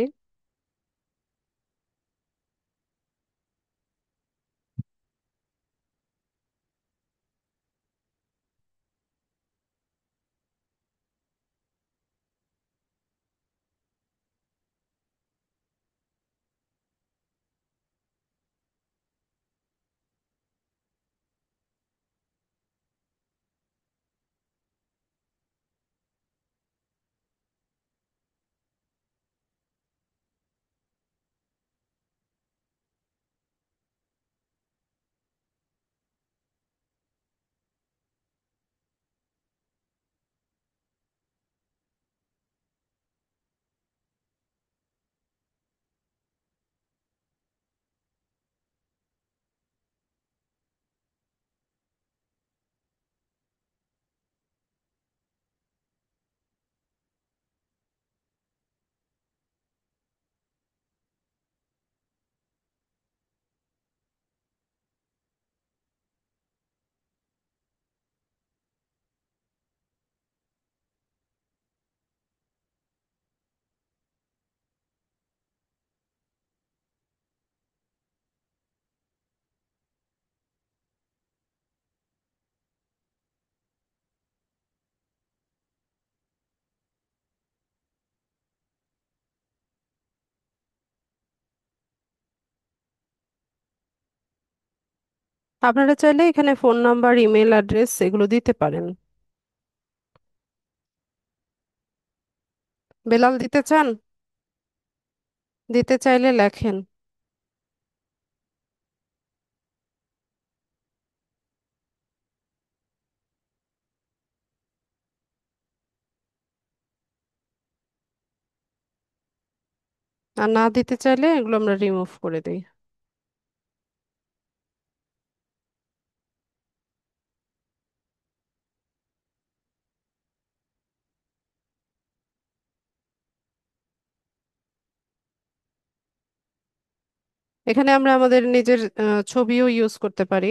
আপনারা চাইলে এখানে ফোন নাম্বার, ইমেল অ্যাড্রেস এগুলো দিতে পারেন। বেলাল দিতে চান? দিতে চাইলে লেখেন। আর না দিতে চাইলে এগুলো আমরা রিমুভ করে দিই। এখানে আমরা আমাদের নিজের ছবিও ইউজ করতে পারি।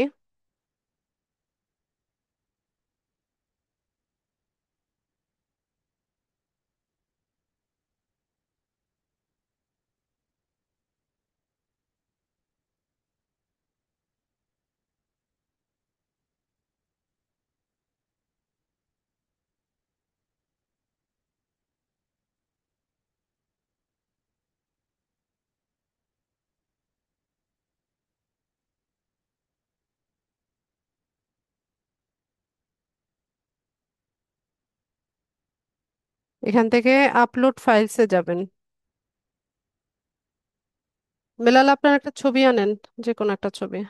এখান থেকে আপলোড ফাইলসে যাবেন। বেলাল আপনার একটা ছবি আনেন, যে কোনো একটা ছবি।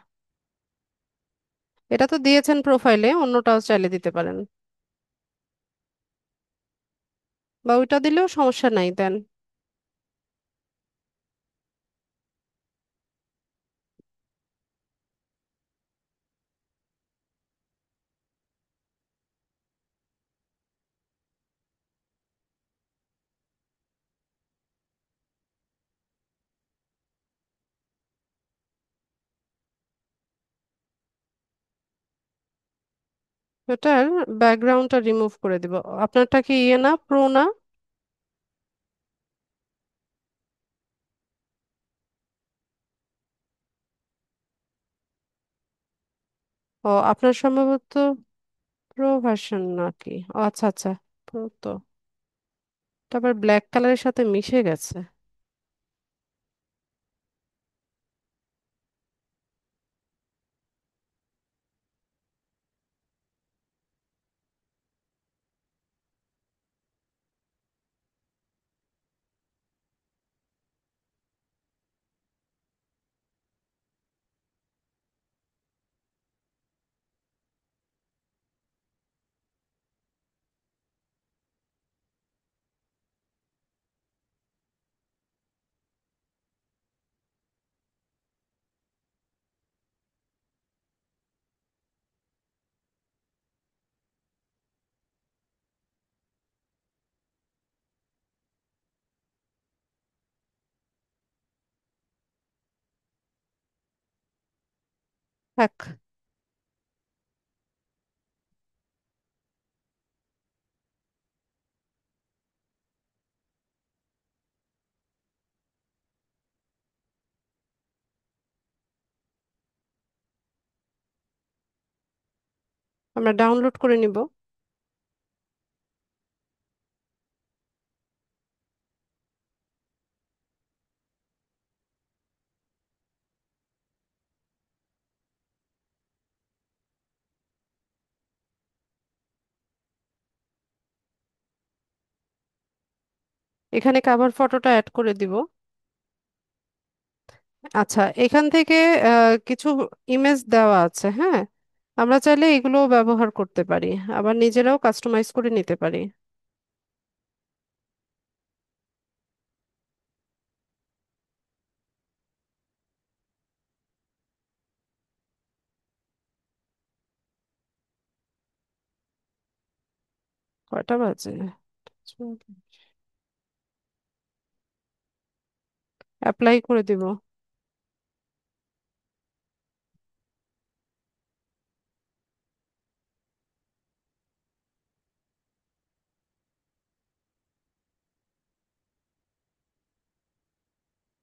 এটা তো দিয়েছেন প্রোফাইলে, অন্যটাও চাইলে দিতে পারেন, বা ওইটা দিলেও সমস্যা নাই, দেন। ওটার ব্যাকগ্রাউন্ডটা রিমুভ করে দিব। আপনারটা কি ইয়ে না, প্রো না? ও, আপনার সম্ভবত প্রো ভার্সন নাকি? ও আচ্ছা আচ্ছা, প্রো তো। তারপর ব্ল্যাক কালারের সাথে মিশে গেছে। থাক। আমরা ডাউনলোড করে নিব। এখানে কাভার ফটোটা অ্যাড করে দিব। আচ্ছা, এখান থেকে কিছু ইমেজ দেওয়া আছে, হ্যাঁ। আমরা চাইলে এগুলোও ব্যবহার করতে পারি, আবার নিজেরাও কাস্টমাইজ করে নিতে পারি। কয়টা বাজে? অ্যাপ্লাই করে দিব।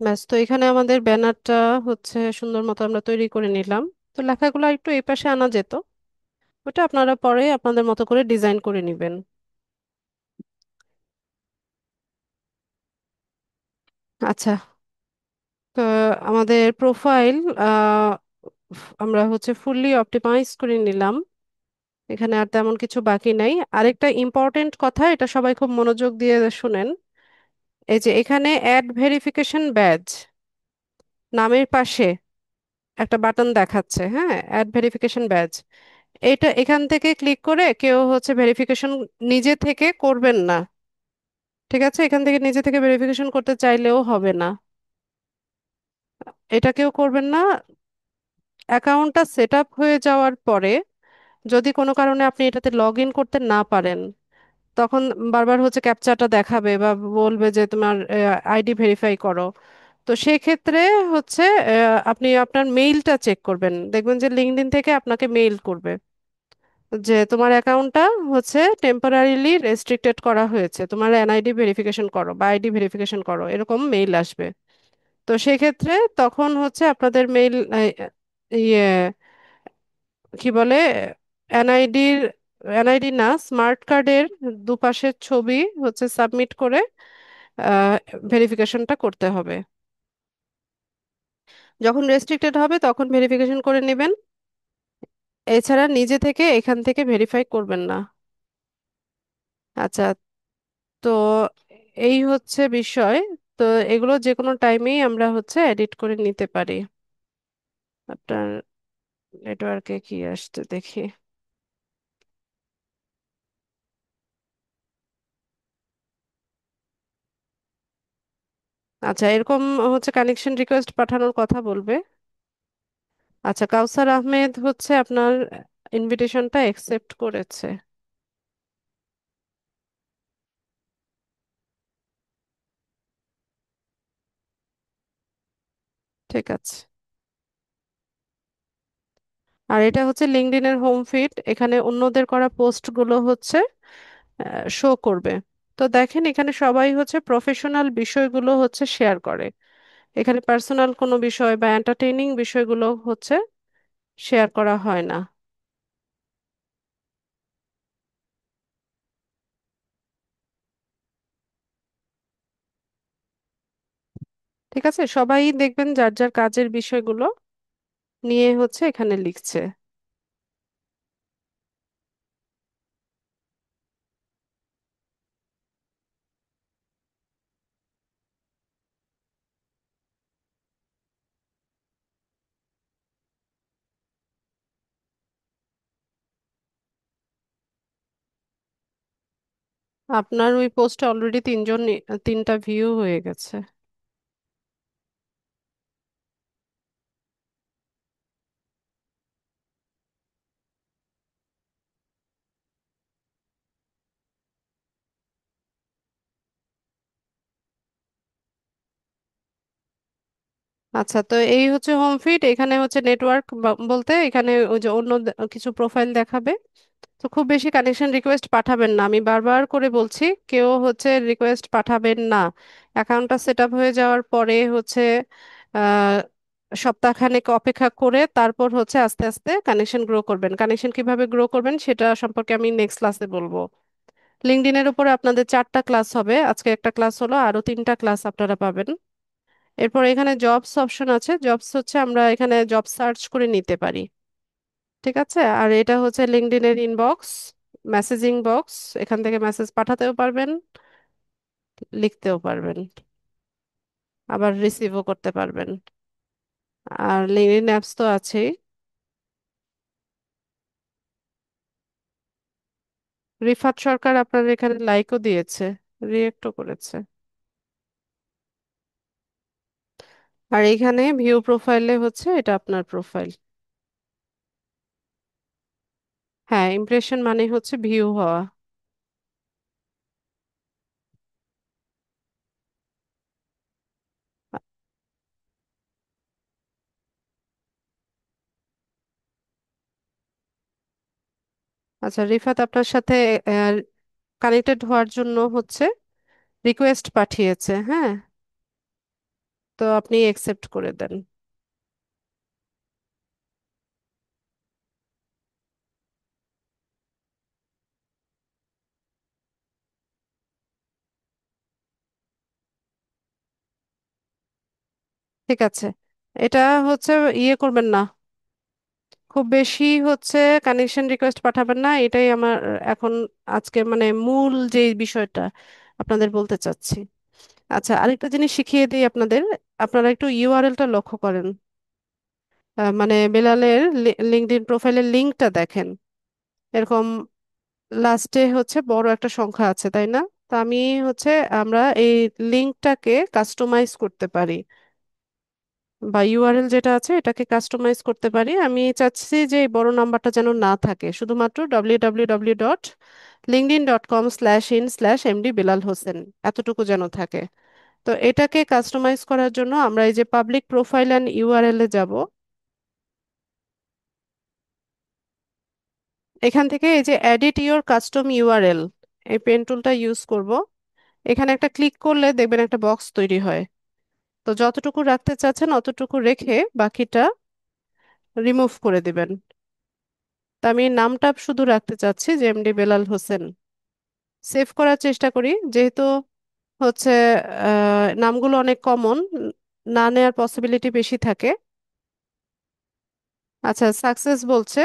ব্যাস, তো এখানে আমাদের ব্যানারটা হচ্ছে সুন্দর মতো আমরা তৈরি করে নিলাম। তো লেখাগুলো একটু এই পাশে আনা যেত, ওটা আপনারা পরে আপনাদের মতো করে ডিজাইন করে নেবেন। আচ্ছা, তো আমাদের প্রোফাইল আমরা হচ্ছে ফুললি অপটিমাইজ করে নিলাম। এখানে আর তেমন কিছু বাকি নাই। আরেকটা ইম্পর্টেন্ট কথা, এটা সবাই খুব মনোযোগ দিয়ে শুনেন। এই যে এখানে অ্যাড ভেরিফিকেশন ব্যাজ নামের পাশে একটা বাটন দেখাচ্ছে, হ্যাঁ, অ্যাড ভেরিফিকেশন ব্যাজ। এটা এখান থেকে ক্লিক করে কেউ হচ্ছে ভেরিফিকেশন নিজে থেকে করবেন না। ঠিক আছে, এখান থেকে নিজে থেকে ভেরিফিকেশন করতে চাইলেও হবে না। এটা কেউ করবেন না। অ্যাকাউন্টটা সেট আপ হয়ে যাওয়ার পরে যদি কোনো কারণে আপনি এটাতে লগ ইন করতে না পারেন, তখন বারবার হচ্ছে ক্যাপচাটা দেখাবে বা বলবে যে তোমার আইডি ভেরিফাই করো। তো সেই ক্ষেত্রে হচ্ছে আপনি আপনার মেইলটা চেক করবেন, দেখবেন যে লিঙ্কডইন থেকে আপনাকে মেইল করবে যে তোমার অ্যাকাউন্টটা হচ্ছে টেম্পোরারিলি রেস্ট্রিক্টেড করা হয়েছে, তোমার এনআইডি ভেরিফিকেশন করো বা আইডি ভেরিফিকেশন করো, এরকম মেইল আসবে। তো সেক্ষেত্রে তখন হচ্ছে আপনাদের মেইল ইয়ে কি বলে, এনআইডির, এনআইডি না, স্মার্ট কার্ডের দুপাশের ছবি হচ্ছে সাবমিট করে ভেরিফিকেশনটা করতে হবে। যখন রেস্ট্রিক্টেড হবে তখন ভেরিফিকেশন করে নেবেন। এছাড়া নিজে থেকে এখান থেকে ভেরিফাই করবেন না। আচ্ছা, তো এই হচ্ছে বিষয়। তো এগুলো যে কোনো টাইমেই আমরা হচ্ছে এডিট করে নিতে পারি। আপনার নেটওয়ার্কে কি আসছে দেখি। আচ্ছা, এরকম হচ্ছে কানেকশন রিকোয়েস্ট পাঠানোর কথা বলবে। আচ্ছা, কাউসার আহমেদ হচ্ছে আপনার ইনভিটেশনটা অ্যাকসেপ্ট করেছে। ঠিক আছে। আর এটা হচ্ছে লিঙ্কডইনের হোম ফিড, এখানে অন্যদের করা পোস্টগুলো হচ্ছে শো করবে। তো দেখেন এখানে সবাই হচ্ছে প্রফেশনাল বিষয়গুলো হচ্ছে শেয়ার করে, এখানে পার্সোনাল কোনো বিষয় বা এন্টারটেইনিং বিষয়গুলো হচ্ছে শেয়ার করা হয় না। ঠিক আছে, সবাই দেখবেন যার যার কাজের বিষয়গুলো নিয়ে হচ্ছে এখানে লিখছে। আপনার ওই পোস্টে অলরেডি তিনটা ভিউ হয়ে গেছে। আচ্ছা, তো এই হচ্ছে হোম ফিড। এখানে হচ্ছে নেটওয়ার্ক বলতে এখানে ওই যে অন্য কিছু প্রোফাইল দেখাবে। তো খুব বেশি কানেকশন রিকোয়েস্ট পাঠাবেন না, আমি বারবার করে বলছি, কেউ হচ্ছে রিকোয়েস্ট পাঠাবেন না। অ্যাকাউন্টটা সেট আপ হয়ে যাওয়ার পরে হচ্ছে আহ সপ্তাহখানেক অপেক্ষা করে তারপর হচ্ছে আস্তে আস্তে কানেকশন গ্রো করবেন। কানেকশন কিভাবে গ্রো করবেন সেটা সম্পর্কে আমি নেক্সট ক্লাসে বলবো। লিঙ্কডইনের উপরে আপনাদের 4টা ক্লাস হবে, আজকে একটা ক্লাস হলো, আরো 3টা ক্লাস আপনারা পাবেন। এরপর এখানে জবস অপশন আছে, জবস হচ্ছে আমরা এখানে জব সার্চ করে নিতে পারি। ঠিক আছে, আর এটা হচ্ছে লিঙ্কডইনের ইনবক্স, মেসেজিং বক্স, এখান থেকে মেসেজ পাঠাতেও পারবেন, লিখতেও পারবেন, আবার রিসিভও করতে পারবেন। আর লিঙ্কডইন অ্যাপস তো আছেই। রিফাত সরকার আপনার এখানে লাইকও দিয়েছে, রিয়েক্টও করেছে। আর এইখানে ভিউ প্রোফাইলে হচ্ছে এটা আপনার প্রোফাইল। হ্যাঁ, ইমপ্রেশন মানে হচ্ছে ভিউ হওয়া। আচ্ছা, রিফাত আপনার সাথে কানেক্টেড হওয়ার জন্য হচ্ছে রিকোয়েস্ট পাঠিয়েছে, হ্যাঁ, তো আপনি একসেপ্ট করে দেন। ঠিক আছে, এটা হচ্ছে ইয়ে করবেন না, খুব বেশি হচ্ছে কানেকশন রিকোয়েস্ট পাঠাবেন না, এটাই আমার এখন আজকে মানে মূল যে বিষয়টা আপনাদের বলতে চাচ্ছি। আচ্ছা, আরেকটা জিনিস শিখিয়ে দিই আপনাদের। আপনারা একটু ইউআরএলটা লক্ষ্য করেন। মানে বেলালের লিঙ্কডইন প্রোফাইলের লিঙ্কটা দেখেন, এরকম লাস্টে হচ্ছে বড় একটা সংখ্যা আছে, তাই না? তো আমি হচ্ছে আমরা এই লিঙ্কটাকে কাস্টমাইজ করতে পারি, বা ইউআরএল যেটা আছে এটাকে কাস্টমাইজ করতে পারি। আমি চাচ্ছি যে এই বড় নাম্বারটা যেন না থাকে, শুধুমাত্র www.linkedin.com/in/md বেলাল হোসেন এতটুকু যেন থাকে। তো এটাকে কাস্টমাইজ করার জন্য আমরা এই যে পাবলিক প্রোফাইল অ্যান্ড ইউআরএল এ যাব। এখান থেকে এই যে এডিট ইওর কাস্টম ইউআরএল, এই পেন টুলটা ইউজ করব। এখানে একটা ক্লিক করলে দেখবেন একটা বক্স তৈরি হয়। তো যতটুকু রাখতে চাচ্ছেন অতটুকু রেখে বাকিটা রিমুভ করে দিবেন। তা আমি নামটা শুধু রাখতে চাচ্ছি যে এমডি বেলাল হোসেন। সেভ করার চেষ্টা করি, যেহেতু হচ্ছে নামগুলো অনেক কমন, না নেওয়ার পসিবিলিটি বেশি থাকে। আচ্ছা, সাকসেস বলছে।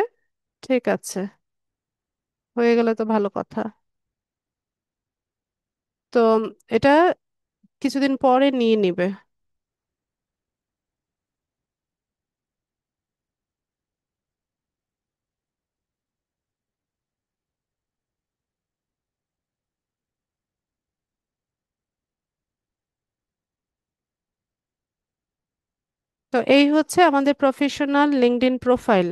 ঠিক আছে, হয়ে গেলে তো ভালো কথা। তো এটা কিছুদিন পরে নিয়ে নিবে। তো এই হচ্ছে আমাদের প্রফেশনাল লিঙ্কডইন প্রোফাইল।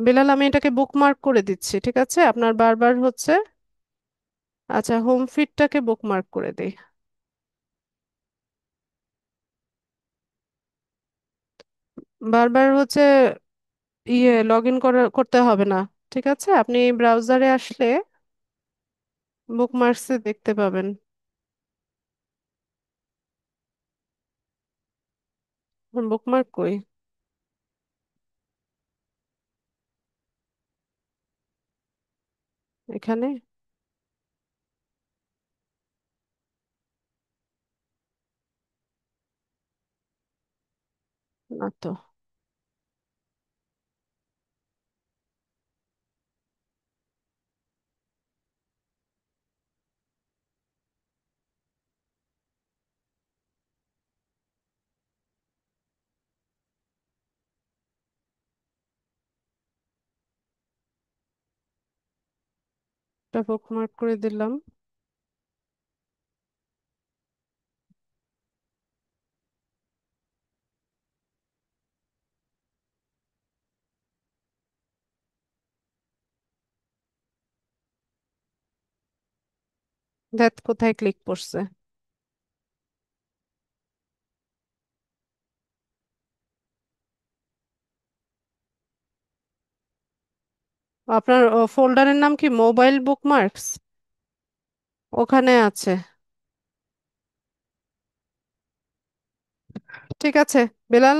বেলাল, আমি এটাকে বুকমার্ক করে দিচ্ছি, ঠিক আছে? আপনার বারবার হচ্ছে, আচ্ছা, হোম ফিডটাকে বুকমার্ক করে দিই। বারবার হচ্ছে লগ ইন করতে হবে না, ঠিক আছে? আপনি ব্রাউজারে আসলে বুকমার্কসে দেখতে পাবেন। বুকমার্ক কই? এখানে না তো। এটা বুকমার্ক করে দিলাম। দেখ কোথায় ক্লিক করছে। আপনার ফোল্ডারের নাম কি মোবাইল বুকমার্কস? ওখানে আছে। ঠিক আছে বেলাল,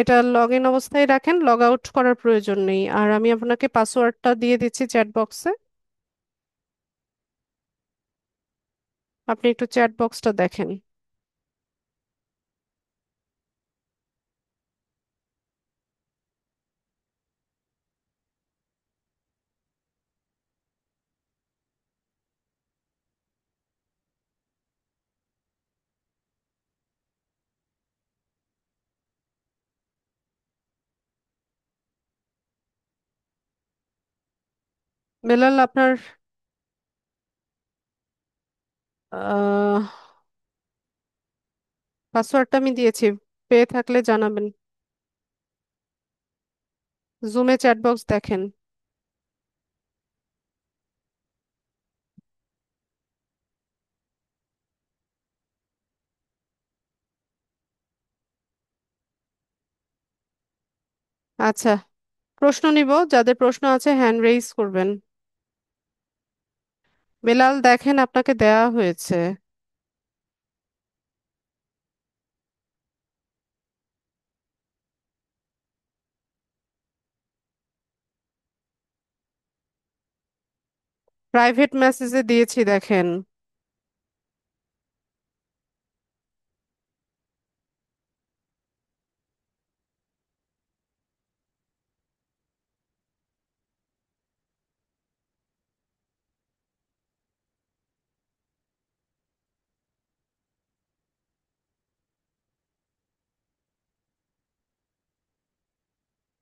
এটা লগ ইন অবস্থায় রাখেন, লগ আউট করার প্রয়োজন নেই। আর আমি আপনাকে পাসওয়ার্ডটা দিয়ে দিচ্ছি চ্যাট বক্সে, আপনি একটু চ্যাট বক্সটা দেখেন। বেলাল, আপনার আহ পাসওয়ার্ডটা আমি দিয়েছি, পেয়ে থাকলে জানাবেন। জুমে চ্যাট বক্স দেখেন। আচ্ছা, প্রশ্ন নিব, যাদের প্রশ্ন আছে হ্যান্ড রেইজ করবেন। বেলাল দেখেন, আপনাকে দেয়া হয়েছে। প্রাইভেট মেসেজে দিয়েছি, দেখেন।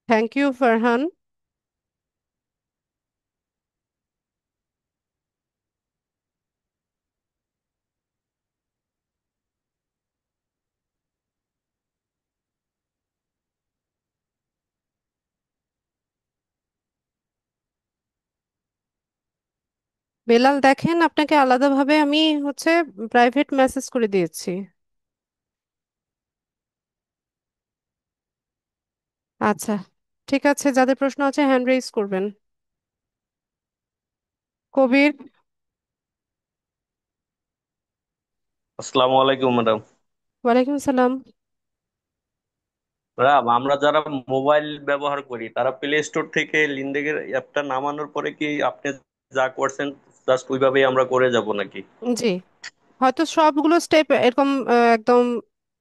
Thank you Farhan. বেলাল দেখেন, আপনাকে আলাদাভাবে আমি হচ্ছে প্রাইভেট মেসেজ করে দিয়েছি। আচ্ছা, ঠিক আছে, যাদের প্রশ্ন আছে হ্যান্ড রেইজ করবেন। কবির। আসসালামু আলাইকুম ম্যাডাম। ওয়ালাইকুম সালাম। ম্যাডাম, আমরা যারা মোবাইল ব্যবহার করি তারা প্লে স্টোর থেকে লিন্ডেগের অ্যাপটা নামানোর পরে কি আপনি যা করছেন জাস্ট ওইভাবেই আমরা করে যাব নাকি? জি, হয়তো সবগুলো স্টেপ এরকম একদম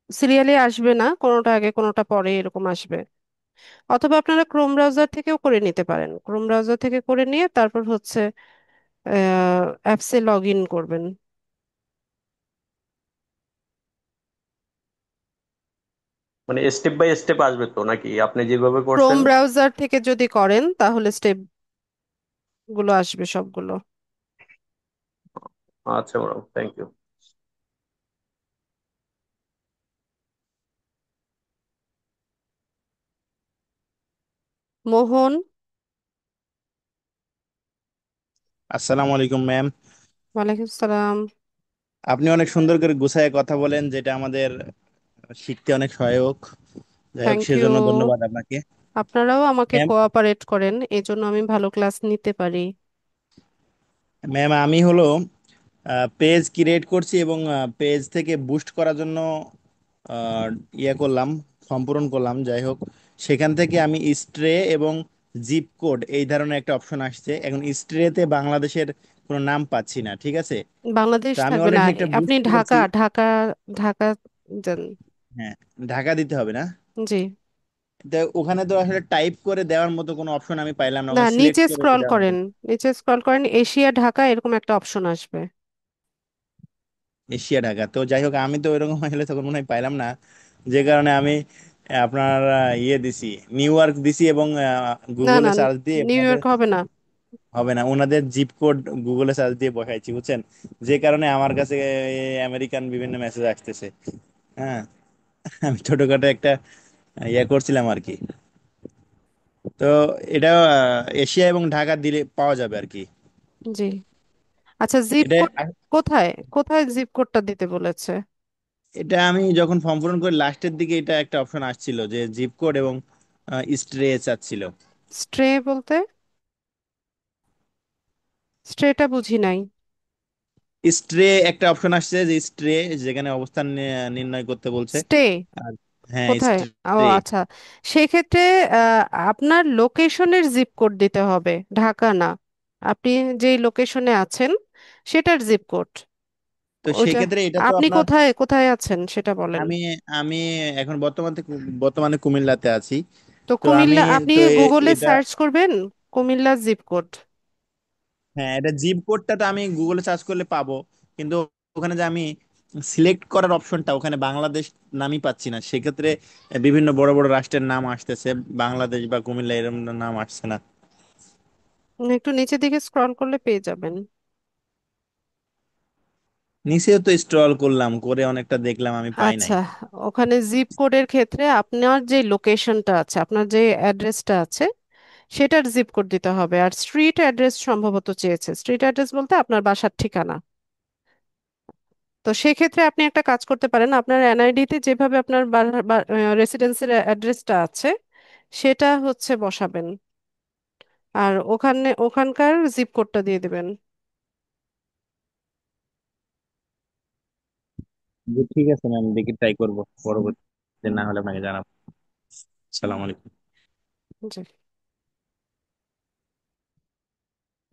সিরিয়ালি আসবে না, কোনোটা আগে কোনোটা পরে এরকম আসবে। অথবা আপনারা ক্রোম ব্রাউজার থেকেও করে নিতে পারেন, ক্রোম ব্রাউজার থেকে করে নিয়ে তারপর হচ্ছে অ্যাপসে লগ ইন করবেন। মানে স্টেপ বাই স্টেপ আসবে তো নাকি আপনি যেভাবে ক্রোম করছেন? ব্রাউজার থেকে যদি করেন তাহলে স্টেপ গুলো আসবে সবগুলো। আচ্ছা ম্যাডাম, থ্যাংক ইউ। মোহন। আসসালামু আলাইকুম ম্যাম। ওয়ালাইকুম সালাম। আপনি অনেক সুন্দর করে গুছায় কথা বলেন, যেটা আমাদের শিখতে অনেক সহায়ক। যাই হোক, থ্যাংক ইউ। সেজন্য ধন্যবাদ আপনাকে। আপনারাও আমাকে ম্যাম, কোঅপারেট করেন, এই জন্য আমি ভালো ক্লাস নিতে পারি। ম্যাম আমি হলো পেজ ক্রিয়েট করছি এবং পেজ থেকে বুস্ট করার জন্য আহ, ইয়ে করলাম, ফর্ম পূরণ করলাম। যাই হোক, সেখান থেকে আমি স্ট্রে এবং জিপ কোড এই ধরনের একটা অপশন আসছে। এখন স্ট্রেতে বাংলাদেশের কোনো নাম পাচ্ছি না, ঠিক আছে? বাংলাদেশ তো আমি থাকবে না, অলরেডি একটা আপনি বুস্ট ঢাকা করেছি। ঢাকা ঢাকা দেন। হ্যাঁ, ঢাকা দিতে হবে না? জি। তো ওখানে তো আসলে টাইপ করে দেওয়ার মতো কোনো অপশন আমি পাইলাম না, না, ওখানে সিলেক্ট নিচে করে স্ক্রল দেওয়ার মতো। করেন, নিচে স্ক্রল করেন, এশিয়া ঢাকা এরকম একটা অপশন আসবে। এশিয়া ঢাকা, তো যাই হোক আমি তো ওইরকম হলে তখন মনে হয় পাইলাম না, যে কারণে আমি আপনার ইয়ে দিছি, নিউ ইয়র্ক দিছি এবং না গুগলে না, সার্চ দিয়ে নিউ ওনাদের, ইয়র্ক হবে না। হবে না, ওনাদের জিপ কোড গুগলে সার্চ দিয়ে বসাইছি, বুঝছেন? যে কারণে আমার কাছে আমেরিকান বিভিন্ন মেসেজ আসতেছে। হ্যাঁ, আমি ছোটখাটো একটা ইয়ে করছিলাম আর কি। তো এটা এশিয়া এবং ঢাকা দিলে পাওয়া যাবে আর কি। জি। আচ্ছা, জিপ এটা কোড কোথায়, কোথায় জিপ কোডটা দিতে বলেছে? এটা আমি যখন ফর্ম পূরণ করি লাস্টের দিকে এটা একটা অপশন আসছিল যে জিপ কোড এবং স্ট্রে চাচ্ছিল। স্ট্রে বলতে? স্ট্রেটা বুঝি নাই। স্ট্রে একটা অপশন আসছে, যে স্ট্রে যেখানে অবস্থান নির্ণয় করতে বলছে। স্টে আর হ্যাঁ, কোথায়? ও স্ট্রে। আচ্ছা, সেক্ষেত্রে আপনার লোকেশনের জিপ কোড দিতে হবে, ঢাকা না। আপনি যেই লোকেশনে আছেন সেটার জিপ কোড তো ওইটা। সেক্ষেত্রে এটা তো আপনি আপনার, কোথায় কোথায় আছেন সেটা বলেন। আমি আমি এখন বর্তমানে কুমিল্লাতে আছি। তো তো আমি, কুমিল্লা, আপনি তো গুগলে এটা, সার্চ করবেন কুমিল্লা জিপ কোড। হ্যাঁ এটা জিপ কোডটা তো আমি গুগলে সার্চ করলে পাবো, কিন্তু ওখানে যে আমি সিলেক্ট করার অপশনটা, ওখানে বাংলাদেশ নামই পাচ্ছি না। সেক্ষেত্রে বিভিন্ন বড় বড় রাষ্ট্রের নাম আসতেছে, বাংলাদেশ বা কুমিল্লা এরকম নাম আসছে না। একটু নিচের দিকে স্ক্রল করলে পেয়ে যাবেন। নিচেও তো স্ক্রল করলাম, করে অনেকটা দেখলাম, আমি পাই নাই। আচ্ছা, ওখানে জিপ কোডের ক্ষেত্রে আপনার যে লোকেশনটা আছে, আপনার যে অ্যাড্রেসটা আছে সেটার জিপ কোড দিতে হবে। আর স্ট্রিট অ্যাড্রেস সম্ভবত চেয়েছে, স্ট্রিট অ্যাড্রেস বলতে আপনার বাসার ঠিকানা। তো সেক্ষেত্রে আপনি একটা কাজ করতে পারেন, আপনার এনআইডি তে যেভাবে আপনার রেসিডেন্সির অ্যাড্রেসটা আছে সেটা হচ্ছে বসাবেন, আর ওখানে ওখানকার জিপ কোডটা দিয়ে দিবেন। যে ঠিক আছে ম্যাম, দেখি ট্রাই করবো, পরবর্তী না হলে আপনাকে জানাবো। সালাম আলাইকুম। জি।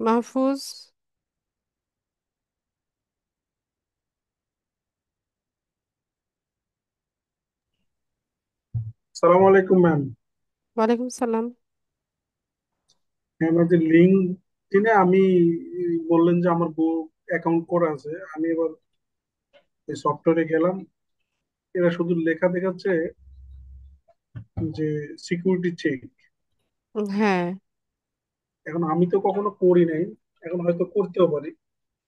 মাহফুজ। সালাম আলাইকুম ম্যাম। ওয়ালাইকুম সালাম। ম্যাম, যে লিঙ্কডইনে আমি বললেন যে আমার বউ অ্যাকাউন্ট করা আছে, আমি এবার এই সফটওয়্যারে গেলাম, এরা শুধু লেখা দেখাচ্ছে যে সিকিউরিটি চেক। হ্যাঁ, এখন আমি তো কখনো করি নাই, এখন হয়তো করতেও পারি।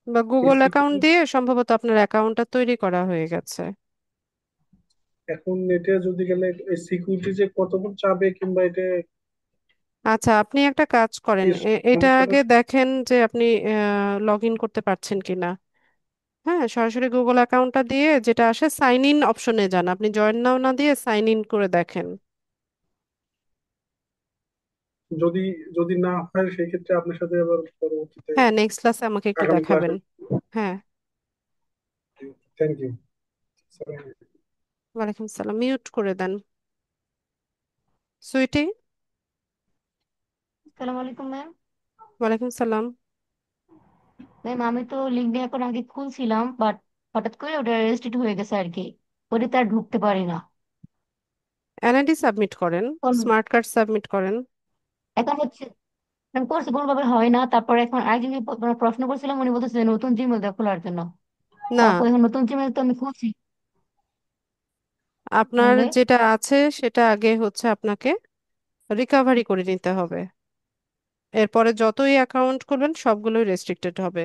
বা এই গুগল অ্যাকাউন্ট সিকিউরিটি, দিয়ে সম্ভবত আপনার অ্যাকাউন্টটা তৈরি করা হয়ে গেছে। এখন নেটে যদি গেলে এই সিকিউরিটি যে কতক্ষণ চাবে কিংবা এটা আচ্ছা, আপনি একটা কাজ করেন, এই এটা সমস্যাটা। আগে দেখেন যে আপনি লগ ইন করতে পারছেন কিনা। হ্যাঁ, সরাসরি গুগল অ্যাকাউন্টটা দিয়ে যেটা আসে সাইন ইন অপশনে যান, আপনি জয়েন নাও না দিয়ে সাইন ইন করে দেখেন। যদি যদি না হয় সেই ক্ষেত্রে আপনার সাথে আবার পরবর্তীতে হ্যাঁ, নেক্সট ক্লাসে আমাকে একটু আগামী দেখাবেন। ক্লাসে। হ্যাঁ। Thank you. ওয়ালাইকুম সালাম, মিউট করে দেন সুইটি। সালাম আলাইকুম ম্যাম। ওয়ালাইকুম সালাম। ম্যাম আমি তো লিঙ্কডইন এখন আগে খুলছিলাম, বাট হঠাৎ করে ওটা রেজিস্ট্রেট হয়ে গেছে আর কি। ওটাতে আর ঢুকতে পারি না। এনআইডি সাবমিট করেন, কোন স্মার্ট কার্ড সাবমিট করেন। এখন হচ্ছে আমি করছি কোনোভাবে হয় না। তারপর এখন আরেকজনকে প্রশ্ন করছিলাম, উনি বলতেছে যে নতুন জিমেল দেওয়া খোলার জন্য। না, তারপর এখন নতুন জিমেল তো আমি খুলছি। আপনার তাহলে যেটা আছে সেটা আগে হচ্ছে আপনাকে রিকভারি করে নিতে হবে। এরপরে যতই অ্যাকাউন্ট করবেন সবগুলোই রেস্ট্রিক্টেড হবে।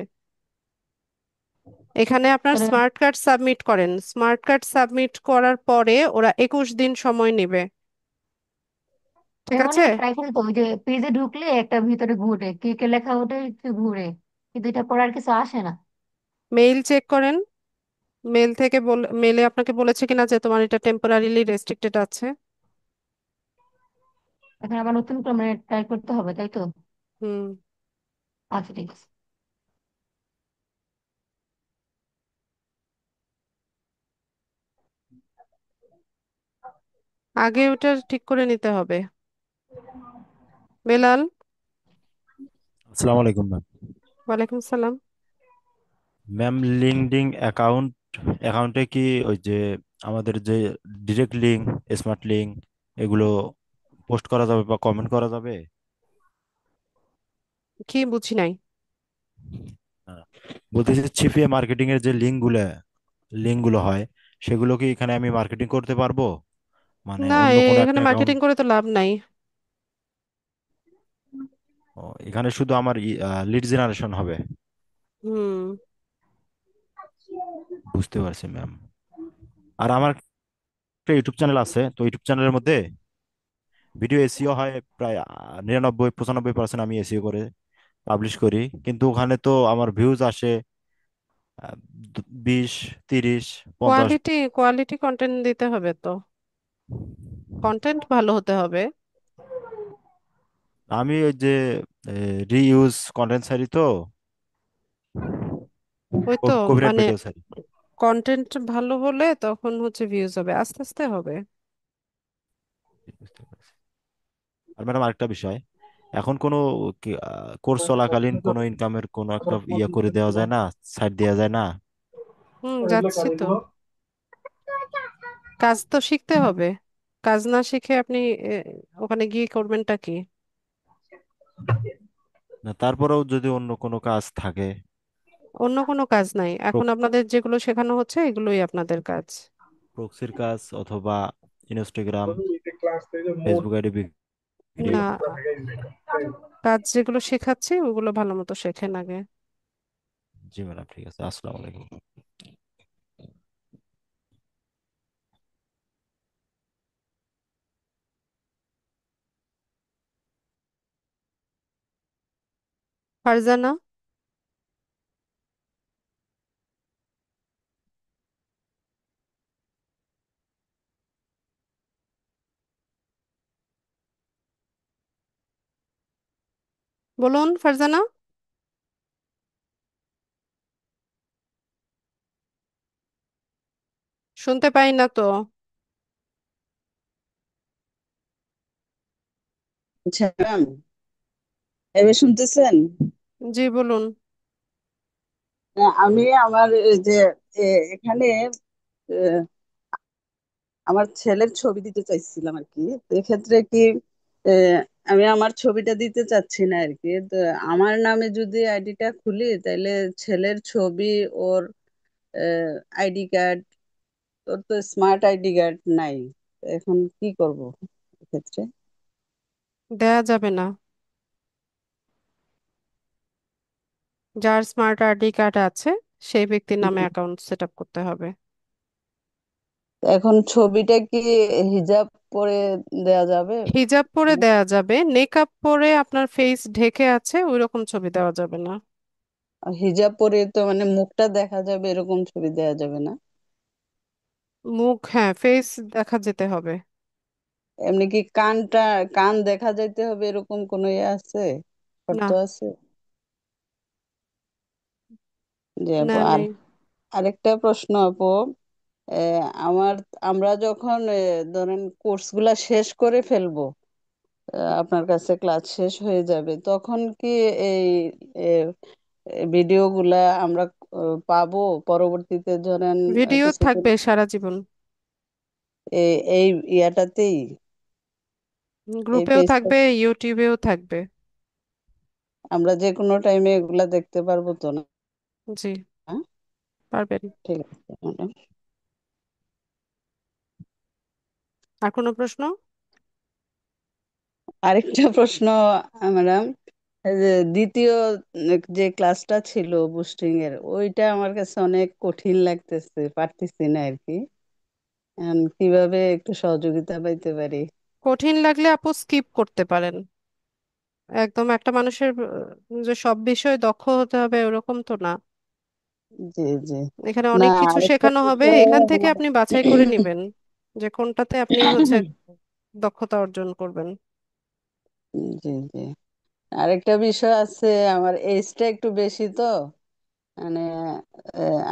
এখানে আপনার তাহলে স্মার্ট কার্ড সাবমিট করেন, স্মার্ট কার্ড সাবমিট করার পরে ওরা 21 দিন সময় নেবে। ঠিক আমি আছে। অনেকবার ট্রাই করি, তো ওই যে পেজে ঢুকলে একটা ভিতরে ঘুরে কে কে লেখা ওঠে একটু ঘুরে, কিন্তু এটা পরে আর কিছু আসে না। মেইল চেক করেন, মেইল থেকে মেইলে আপনাকে বলেছে কিনা যে তোমার এটা টেম্পোরারিলি রেস্ট্রিক্টেড আছে। এখন আবার নতুন করে মানে ট্রাই করতে হবে, তাই তো? হুম। আচ্ছা ঠিক আছে। আগে ওটা ঠিক করে নিতে হবে। বেলাল। আসসালামু আলাইকুম ম্যাম। ওয়ালাইকুম সালাম। ম্যাম, লিঙ্কডইন অ্যাকাউন্টে কি ওই যে আমাদের যে ডিরেক্ট লিঙ্ক, স্মার্ট লিঙ্ক, এগুলো পোস্ট করা যাবে বা কমেন্ট করা যাবে? কি বুঝি নাই। হ্যাঁ, বলতেছি ছিপিয়ে মার্কেটিং এর যে লিঙ্কগুলো হয়, সেগুলো কি এখানে আমি মার্কেটিং করতে পারবো? মানে না, অন্য কোনো একটা এখানে অ্যাকাউন্ট? মার্কেটিং করে তো লাভ নাই। এখানে শুধু আমার লিড জেনারেশন হবে। হুম। বুঝতে পারছি ম্যাম। আর আমার একটা ইউটিউব চ্যানেল আছে, তো ইউটিউব চ্যানেলের মধ্যে ভিডিও এসিও হয় প্রায় 99-95% আমি এসিও করে পাবলিশ করি, কিন্তু ওখানে তো আমার ভিউজ আসে 20, 30, 50। কোয়ালিটি কোয়ালিটি কন্টেন্ট দিতে হবে তো, কন্টেন্ট ভালো হতে হবে। আমি ওই যে রিইউজ কন্টেন্ট সারি তো, ওই তো, কপিরাইট মানে ভিডিও সারি। কন্টেন্ট ভালো হলে তখন হচ্ছে ভিউজ হবে, আস্তে আস্তে হবে। বুঝতে পারছি। আর ম্যাডাম আরেকটা বিষয়, এখন কোনো কোর্স চলাকালীন কোনো ইনকামের কোনো একটা করে দেওয়া যায় না, সাইড দেওয়া যায় না? হুম, এগুলো যাচ্ছি কার তো। এগুলো? কাজ তো শিখতে হবে। কাজ না শিখে আপনি এ, ওখানে গিয়ে করবেনটা কি? না, তারপরেও যদি অন্য কোনো কাজ থাকে। অন্য কোনো কাজ নাই, এখন আপনাদের যেগুলো শেখানো হচ্ছে এগুলোই আপনাদের কাজ। প্রক্সির কাজ অথবা ইনস্টাগ্রাম, ক্লাস থেকে মোট ফেসবুক আইডি বিক্রি। না, কাজ যেগুলো শেখাচ্ছি ওগুলো ভালো মতো শেখেন আগে। জি ম্যাডাম, ঠিক আছে, আসসালামু আলাইকুম। ফারজানা। বলুন ফারজানা। শুনতে পাই না তো। আচ্ছা ম্যাম, এবার শুনতেছেন? জি বলুন। আমি আমার এই যে এখানে আহ, আমার ছেলের ছবি দিতে চাইছিলাম আর কি। তো এক্ষেত্রে কি আহ, আমি আমার ছবিটা দিতে চাচ্ছি না আর কি। তো আমার নামে যদি আইডিটা খুলি তাহলে ছেলের ছবি, ওর আইডি কার্ড, ওর তো স্মার্ট আইডি কার্ড নাই। তো এখন কি করব এক্ষেত্রে? দেয়া যাবে না। যার স্মার্ট আইডি কার্ড আছে সেই ব্যক্তির নামে অ্যাকাউন্ট সেট আপ করতে হবে। এখন ছবিটা কি হিজাব পরে দেয়া যাবে? হিজাব পরে দেয়া যাবে, নেকআপ পরে আপনার ফেস ঢেকে আছে ওই রকম ছবি দেওয়া যাবে না। হিজাব পরে তো মানে মুখটা দেখা যাবে এরকম ছবি দেয়া যাবে না? মুখ, হ্যাঁ, ফেস দেখা যেতে হবে। এমনি কি কান দেখা যাইতে হবে এরকম কোনো ইয়ে আছে, শর্ত না, আছে? জি না, আপু। আর নেই। আরেকটা প্রশ্ন আপু, আমার আমরা যখন ধরেন কোর্স গুলা শেষ করে ফেলবো, আপনার কাছে ক্লাস শেষ হয়ে যাবে, তখন কি এই ভিডিও গুলা আমরা পাবো পরবর্তীতে ধরেন ভিডিও কিছুদিন থাকবে সারা জীবন। এই ইয়াটাতেই, এই গ্রুপেও পেজটা থাকবে, ইউটিউবেও থাকবে। আমরা যে কোনো টাইমে এগুলা দেখতে পারবো তো না? জি, পারবেন। ঠিক আছে ম্যাডাম। আর কোনো প্রশ্ন? আরেকটা প্রশ্ন ম্যাডাম, এই যে দ্বিতীয় যে ক্লাসটা ছিল বুস্টিং এর, ওইটা আমার কাছে অনেক কঠিন লাগতেছে, পারতেছি না আর কি। কিভাবে একটু সহযোগিতা পাইতে পারি? কঠিন লাগলে আপু স্কিপ করতে পারেন। একদম একটা মানুষের যে সব বিষয়ে দক্ষ হতে হবে ওরকম তো না। জি জি। এখানে না, অনেক কিছু আরেকটা শেখানো হবে, বিষয় এখান থেকে আমার আপনি বাছাই করে নিবেন যে কোনটাতে আপনি দক্ষতা অর্জন করবেন। জি জি। আরেকটা বিষয় আছে, আমার এজটা একটু বেশি তো, মানে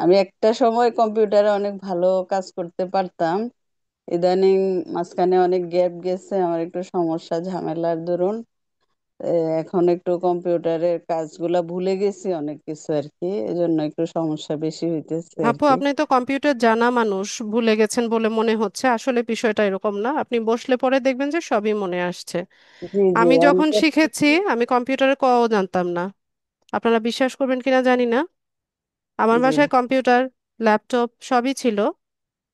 আমি একটা সময় কম্পিউটারে অনেক ভালো কাজ করতে পারতাম, ইদানিং মাঝখানে অনেক গ্যাপ গেছে, আমার একটু সমস্যা ঝামেলার দরুন এখন একটু কম্পিউটারের কাজগুলা ভুলে গেছি অনেক কিছু আর কি, এজন্য একটু সমস্যা বেশি হইতেছে আর আপু, কি। আপনি তো কম্পিউটার জানা মানুষ, ভুলে গেছেন বলে মনে হচ্ছে, আসলে বিষয়টা এরকম না, আপনি বসলে পরে দেখবেন যে সবই মনে আসছে। জি জি। আমি আমি যখন শিখেছি করতেছি। আমি কম্পিউটারে কও জানতাম না। আপনারা বিশ্বাস করবেন কিনা জানি না, আমার জি বাসায় কম্পিউটার, ল্যাপটপ সবই ছিল,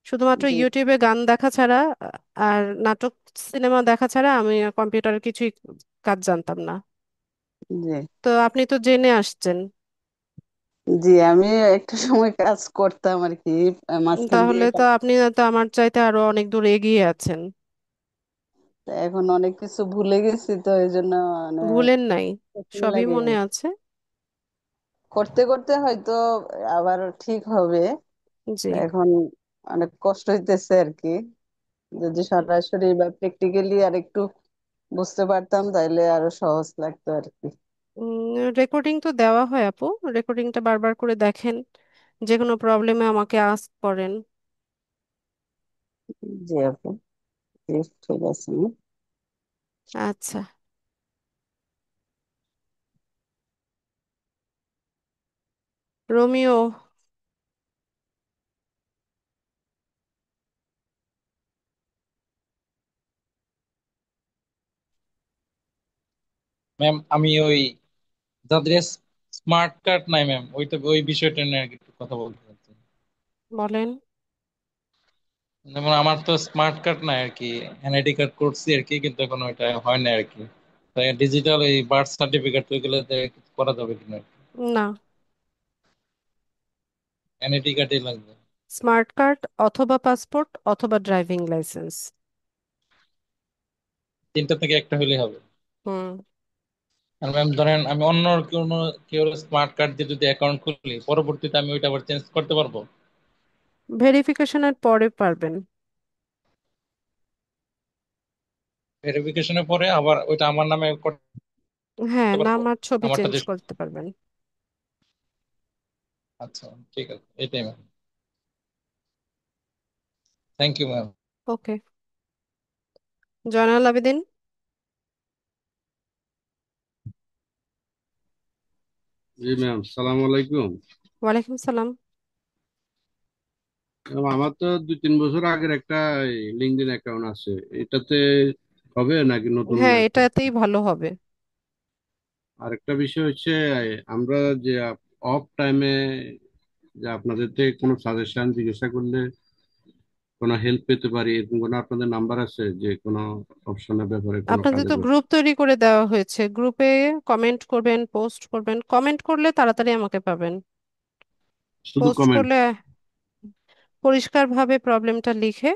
শুধুমাত্র জি ইউটিউবে গান দেখা ছাড়া আর নাটক সিনেমা দেখা ছাড়া আমি কম্পিউটারের কিছুই কাজ জানতাম না। জি। তো আপনি তো জেনে আসছেন। জি আমি একটা সময় কাজ করতাম আর কি, মাঝখান দিয়ে তাহলে তো কাজ। আপনি তো আমার চাইতে আরো অনেক দূর এগিয়ে আছেন। এখন অনেক কিছু ভুলে গেছি তো এই জন্য মানে ভুলেন নাই, কঠিন সবই লাগে। মনে আছে। করতে করতে হয়তো আবার ঠিক হবে। জি। এখন অনেক কষ্ট হইতেছে আর কি, যদি সরাসরি বা প্র্যাকটিক্যালি আর একটু বুঝতে পারতাম তাইলে আরো সহজ লাগতো আর কি। রেকর্ডিং তো দেওয়া হয় আপু, রেকর্ডিংটা বারবার করে দেখেন, যে কোনো প্রবলেমে আমাকে আস্ক করেন। জি আপু। জি, ঠিক আছে। আচ্ছা। রোমিও। ম্যাম আমি ওই যাদের স্মার্ট কার্ড নাই ম্যাম, ওইটা ওই বিষয়টা নিয়ে আর কি একটু কথা বলতে চাচ্ছি। বলেন। যেমন আমার তো স্মার্ট কার্ড নাই আর কি, এনআইডি কার্ড করছি আর কি, কিন্তু এখন ওইটা হয় না আর কি। তাই ডিজিটাল এই বার্থ সার্টিফিকেট ওইগুলো করা যাবে কিনা? না, এনআইডি কার্ডই লাগবে? স্মার্ট কার্ড অথবা পাসপোর্ট অথবা ড্রাইভিং লাইসেন্স। তিনটা থেকে একটা হলেই হবে? হুম। আর ম্যাম ধরেন আমি অন্য কোনো কেউ স্মার্ট কার্ড দিয়ে যদি অ্যাকাউন্ট খুলি, পরবর্তীতে আমি ওইটা আবার চেঞ্জ করতে পারবো? ভেরিফিকেশনের পরে পারবেন। ভেরিফিকেশনের পরে আবার ওইটা আমার নামে করতে হ্যাঁ, পারবো? নাম আর ছবি আমারটা চেঞ্জ যে। করতে পারবেন। আচ্ছা, ঠিক আছে, এটাই ma'am. Thank you ma'am. Okay. Joynal Abedin. Ji ma'am, সালাম আলাইকুম। ওয়ালাইকুম সালাম। ম্যাম, আমার তো 2-3 বছর আগের একটা লিঙ্কডইন অ্যাকাউন্ট আছে, এটাতে হবে নাকি নতুন হ্যাঁ, একটা? এটাতেই ভালো হবে। আরেকটা বিষয় হচ্ছে, আমরা যে অফ টাইমে যে আপনাদের থেকে কোনো সাজেশন জিজ্ঞাসা করলে কোনো হেল্প পেতে পারি, এরকম কোনো আপনাদের নাম্বার আছে যে কোনো অপশনের ব্যাপারে, কোনো আপনাদের কাজের তো ব্যাপারে? গ্রুপ তৈরি করে দেওয়া হয়েছে, গ্রুপে কমেন্ট করবেন, পোস্ট করবেন। কমেন্ট করলে তাড়াতাড়ি আমাকে পাবেন। শুধু পোস্ট কমেন্ট? করলে পরিষ্কারভাবে প্রবলেমটা লিখে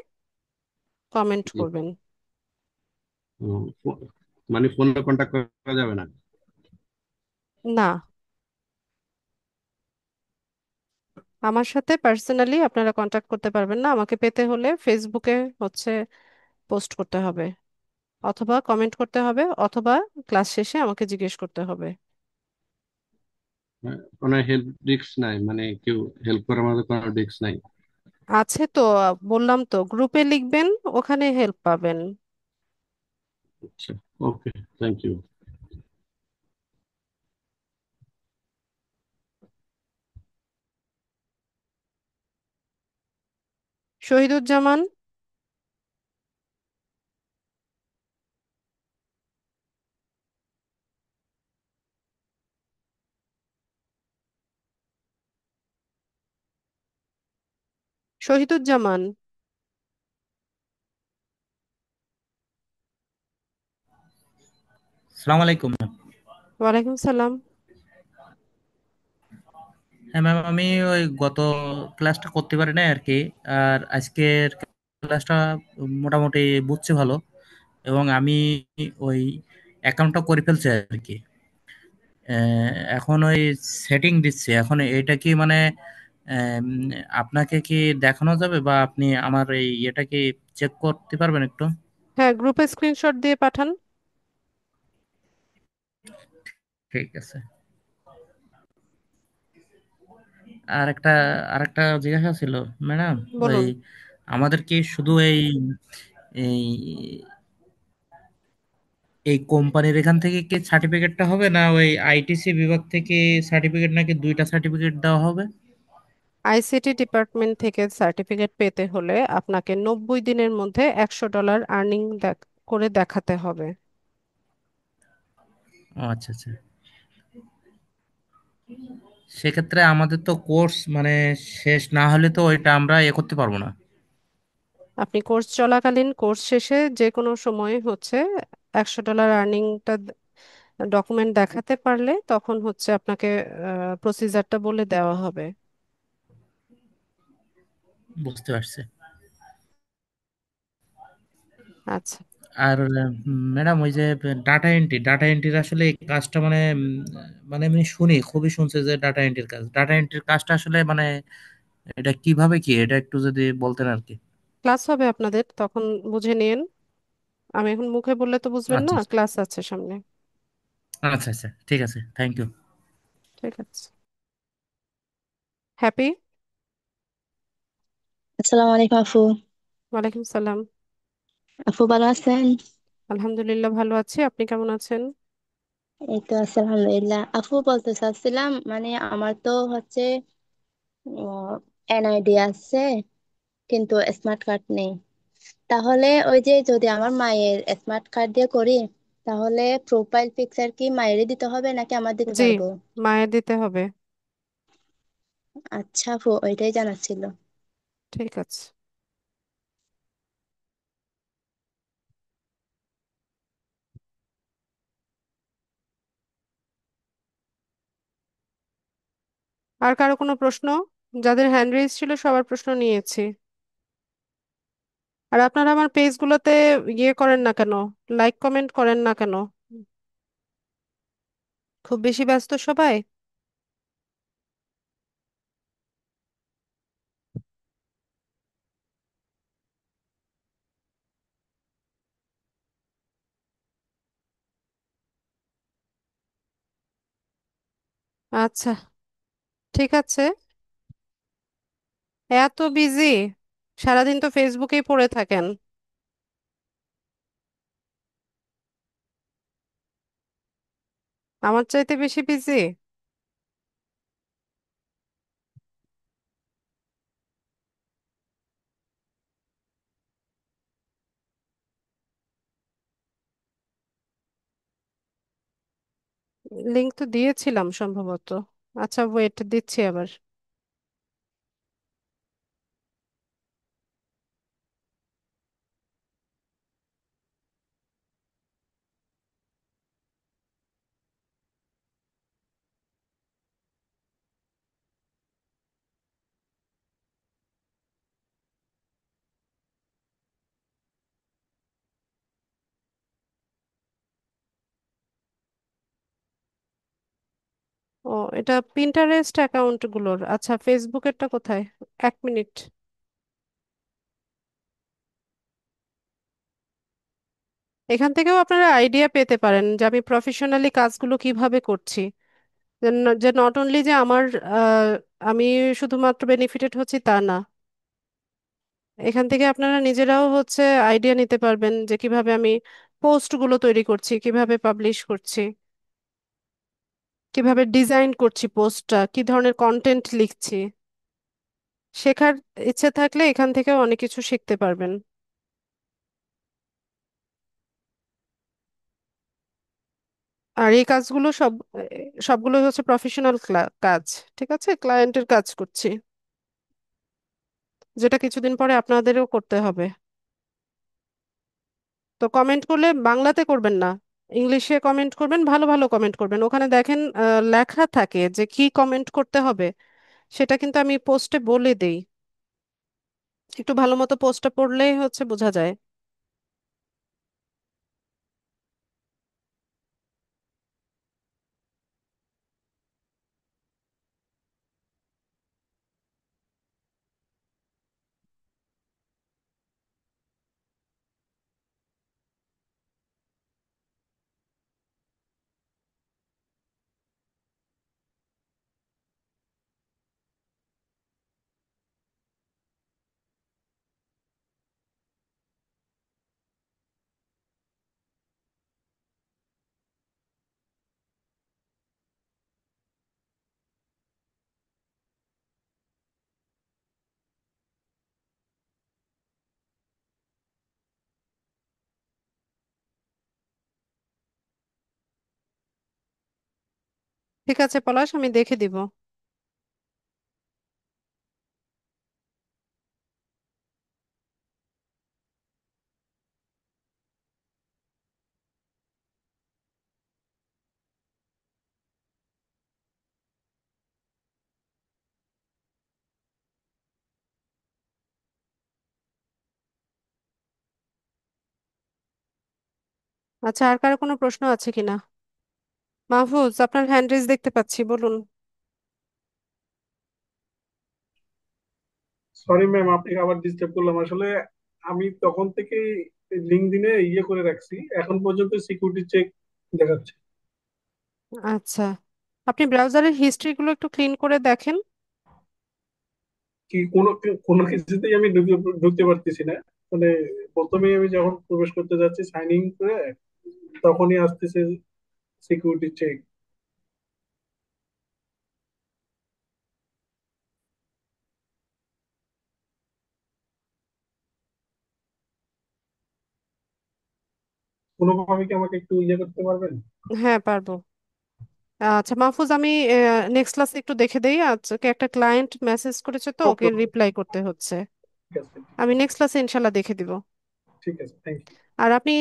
কমেন্ট করবেন। মানে ফোনে কন্ট্যাক্ট করা যাবে না? না, আমার সাথে পার্সোনালি আপনারা কন্টাক্ট করতে পারবেন না। আমাকে পেতে হলে ফেসবুকে হচ্ছে পোস্ট করতে হবে, অথবা কমেন্ট করতে হবে, অথবা ক্লাস শেষে আমাকে জিজ্ঞেস করতে হবে। কোনো হেল্প ডিস্ক নাই, মানে কেউ হেল্প করার মতো কোনো ডিস্ক নাই? আছে তো, বললাম তো, গ্রুপে লিখবেন, ওখানে হেল্প পাবেন। আচ্ছা, ওকে, থ্যাংক ইউ। শহীদুজ্জামান। শহীদুজ্জামান। সালাম আলাইকুম ম্যাম। ওয়ালাইকুম সালাম। হ্যাঁ ম্যাম, আমি ওই গত ক্লাসটা করতে পারি না আর কি। আর আজকের ক্লাসটা মোটামুটি বুঝছি ভালো, এবং আমি ওই অ্যাকাউন্টটা করে ফেলছি আর কি। এখন ওই সেটিং দিচ্ছি। এখন এটা কি মানে আম, আপনাকে কি দেখানো যাবে, বা আপনি আমার এই এটা কি চেক করতে পারবেন একটু? হ্যাঁ, গ্রুপে স্ক্রিনশট দিয়ে পাঠান। ঠিক আছে। আরেকটা আরেকটা জিজ্ঞাসা ছিল ম্যাডাম। ওই বলুন। আমাদের কি শুধু এই এই এই কোম্পানির এখান থেকে কি সার্টিফিকেটটা হবে, না ওই আইটিসি বিভাগ থেকে সার্টিফিকেট, নাকি দুইটা সার্টিফিকেট দেওয়া হবে? আইসিটি ডিপার্টমেন্ট থেকে সার্টিফিকেট পেতে হলে আপনাকে 90 দিনের মধ্যে $100 আর্নিং করে দেখাতে হবে। ও আচ্ছা আচ্ছা। সেক্ষেত্রে আমাদের তো কোর্স মানে শেষ না হলে তো ওইটা আমরা করতে পারবো না। আপনি কোর্স চলাকালীন, কোর্স শেষে যে কোনো সময় হচ্ছে $100 আর্নিংটা ডকুমেন্ট দেখাতে পারলে তখন হচ্ছে আপনাকে প্রসিজারটা বলে দেওয়া হবে। বুঝতে পারছি। আচ্ছা। আর ম্যাডাম, ওই যে ডাটা এন্ট্রির আসলে এই কাজটা মানে মানে আমি খুবই শুনছি যে ডাটা এন্ট্রির কাজটা আসলে মানে এটা কিভাবে কি, এটা একটু যদি বলতেন আর কি। ক্লাস হবে আপনাদের, তখন বুঝে নিন। আমি এখন মুখে বললে তো বুঝবেন না, আচ্ছা ক্লাস আছে সামনে। আচ্ছা আচ্ছা, ঠিক আছে, থ্যাংক ইউ। ঠিক আছে। হ্যাপি। আসসালামু আলাইকুম আপু। ওয়ালাইকুম সালাম। আপু ভালো আছেন? আলহামদুলিল্লাহ ভালো আছি, আপনি কেমন আছেন? এই তো আছি আলহামদুলিল্লাহ। আপু বলতে চাচ্ছিলাম, মানে আমার তো হচ্ছে এনআইডি আছে, কিন্তু স্মার্ট কার্ড নেই। তাহলে ওই যে যদি আমার মায়ের স্মার্ট কার্ড দিয়ে করি, তাহলে প্রোফাইল পিকচার কি মায়েরই দিতে হবে নাকি আমার দিতে জি, পারবো? মায়ের দিতে হবে। আচ্ছা আপু, ওইটাই জানার ছিল। ঠিক আছে। আর কারো কোনো প্রশ্ন? যাদের হ্যান্ড রেজ ছিল সবার প্রশ্ন নিয়েছি। আর আপনারা আমার পেজগুলোতে ইয়ে করেন না কেন, লাইক কমেন্ট করেন না কেন? খুব বেশি ব্যস্ত সবাই? আচ্ছা, ঠিক আছে। এত বিজি, সারাদিন তো ফেসবুকেই পড়ে থাকেন। আমার চাইতে বেশি বিজি? লিংক তো দিয়েছিলাম সম্ভবত। আচ্ছা, ওয়েট দিচ্ছি আবার। ও, এটা পিন্টারেস্ট অ্যাকাউন্ট গুলোর। আচ্ছা, ফেসবুকেরটা কোথায়? 1 মিনিট। এখান থেকেও আপনারা আইডিয়া পেতে পারেন যে আমি প্রফেশনালি কাজগুলো কিভাবে করছি। যে নট অনলি যে আমার আহ, আমি শুধুমাত্র বেনিফিটেড হচ্ছি তা না। এখান থেকে আপনারা নিজেরাও হচ্ছে আইডিয়া নিতে পারবেন যে কিভাবে আমি পোস্টগুলো তৈরি করছি, কিভাবে পাবলিশ করছি, কিভাবে ডিজাইন করছি পোস্টটা, কি ধরনের কন্টেন্ট লিখছি। শেখার ইচ্ছে থাকলে এখান থেকেও অনেক কিছু শিখতে পারবেন। আর এই কাজগুলো সবগুলো হচ্ছে প্রফেশনাল কাজ। ঠিক আছে, ক্লায়েন্টের কাজ করছি, যেটা কিছুদিন পরে আপনাদেরও করতে হবে। তো কমেন্ট করলে বাংলাতে করবেন না, ইংলিশে কমেন্ট করবেন, ভালো ভালো কমেন্ট করবেন। ওখানে দেখেন লেখা থাকে যে কি কমেন্ট করতে হবে, সেটা কিন্তু আমি পোস্টে বলে দেই। একটু ভালো মতো পোস্টটা পড়লেই হচ্ছে বোঝা যায়। ঠিক আছে পলাশ, আমি দেখে দিব। আচ্ছা, আর কারো কোনো প্রশ্ন আছে কিনা? মাহফুজ, আপনার হ্যান্ড রেজ দেখতে পাচ্ছি, বলুন। সরি ম্যাম, আপনাকে আবার ডিস্টার্ব করলাম। আসলে আমি তখন থেকে লিঙ্কডইনে ইয়ে করে রাখছি, এখন পর্যন্ত সিকিউরিটি চেক দেখাচ্ছে। আচ্ছা, আপনি ব্রাউজারের হিস্ট্রিগুলো একটু ক্লিন করে দেখেন। কি কোনো কোনো কিছুতেই আমি ঢুকতে ঢুকতে পারতেছি না। মানে প্রথমেই আমি যখন প্রবেশ করতে যাচ্ছি সাইন ইন করে, তখনই আসতেছে সিকিউরিটি চেক। কোনোভাবে কি আমাকে একটু ইয়ে করতে পারবেন? হ্যাঁ, পারবো। আচ্ছা মাহফুজ, আমি নেক্সট ক্লাসে একটু দেখে দেই। আজকে একটা ক্লায়েন্ট মেসেজ করেছে, তো ওকে ওকে ওকে, রিপ্লাই করতে হচ্ছে। ঠিক আছে। আমি নেক্সট ক্লাসে ইনশাল্লাহ দেখে দিব। ঠিক আছে, থ্যাংক ইউ। আর আপনি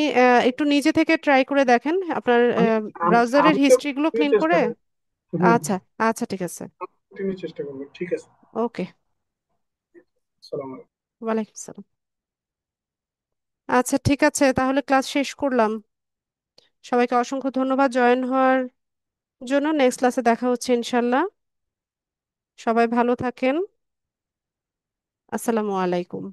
একটু নিজে থেকে ট্রাই করে দেখেন আপনার আমি ব্রাউজারের আমি তো হিস্ট্রিগুলো ক্লিন চেষ্টা করে। করবো। হুম, আচ্ছা, আচ্ছা, ঠিক আছে। কন্টিনিউ চেষ্টা করবো। ঠিক আছে। ওকে। সালাম। ওয়ালাইকুম আসসালাম। আচ্ছা, ঠিক আছে, তাহলে ক্লাস শেষ করলাম। সবাইকে অসংখ্য ধন্যবাদ জয়েন হওয়ার জন্য। নেক্সট ক্লাসে দেখা হচ্ছে ইনশাল্লাহ। সবাই ভালো থাকেন। আসসালামু আলাইকুম।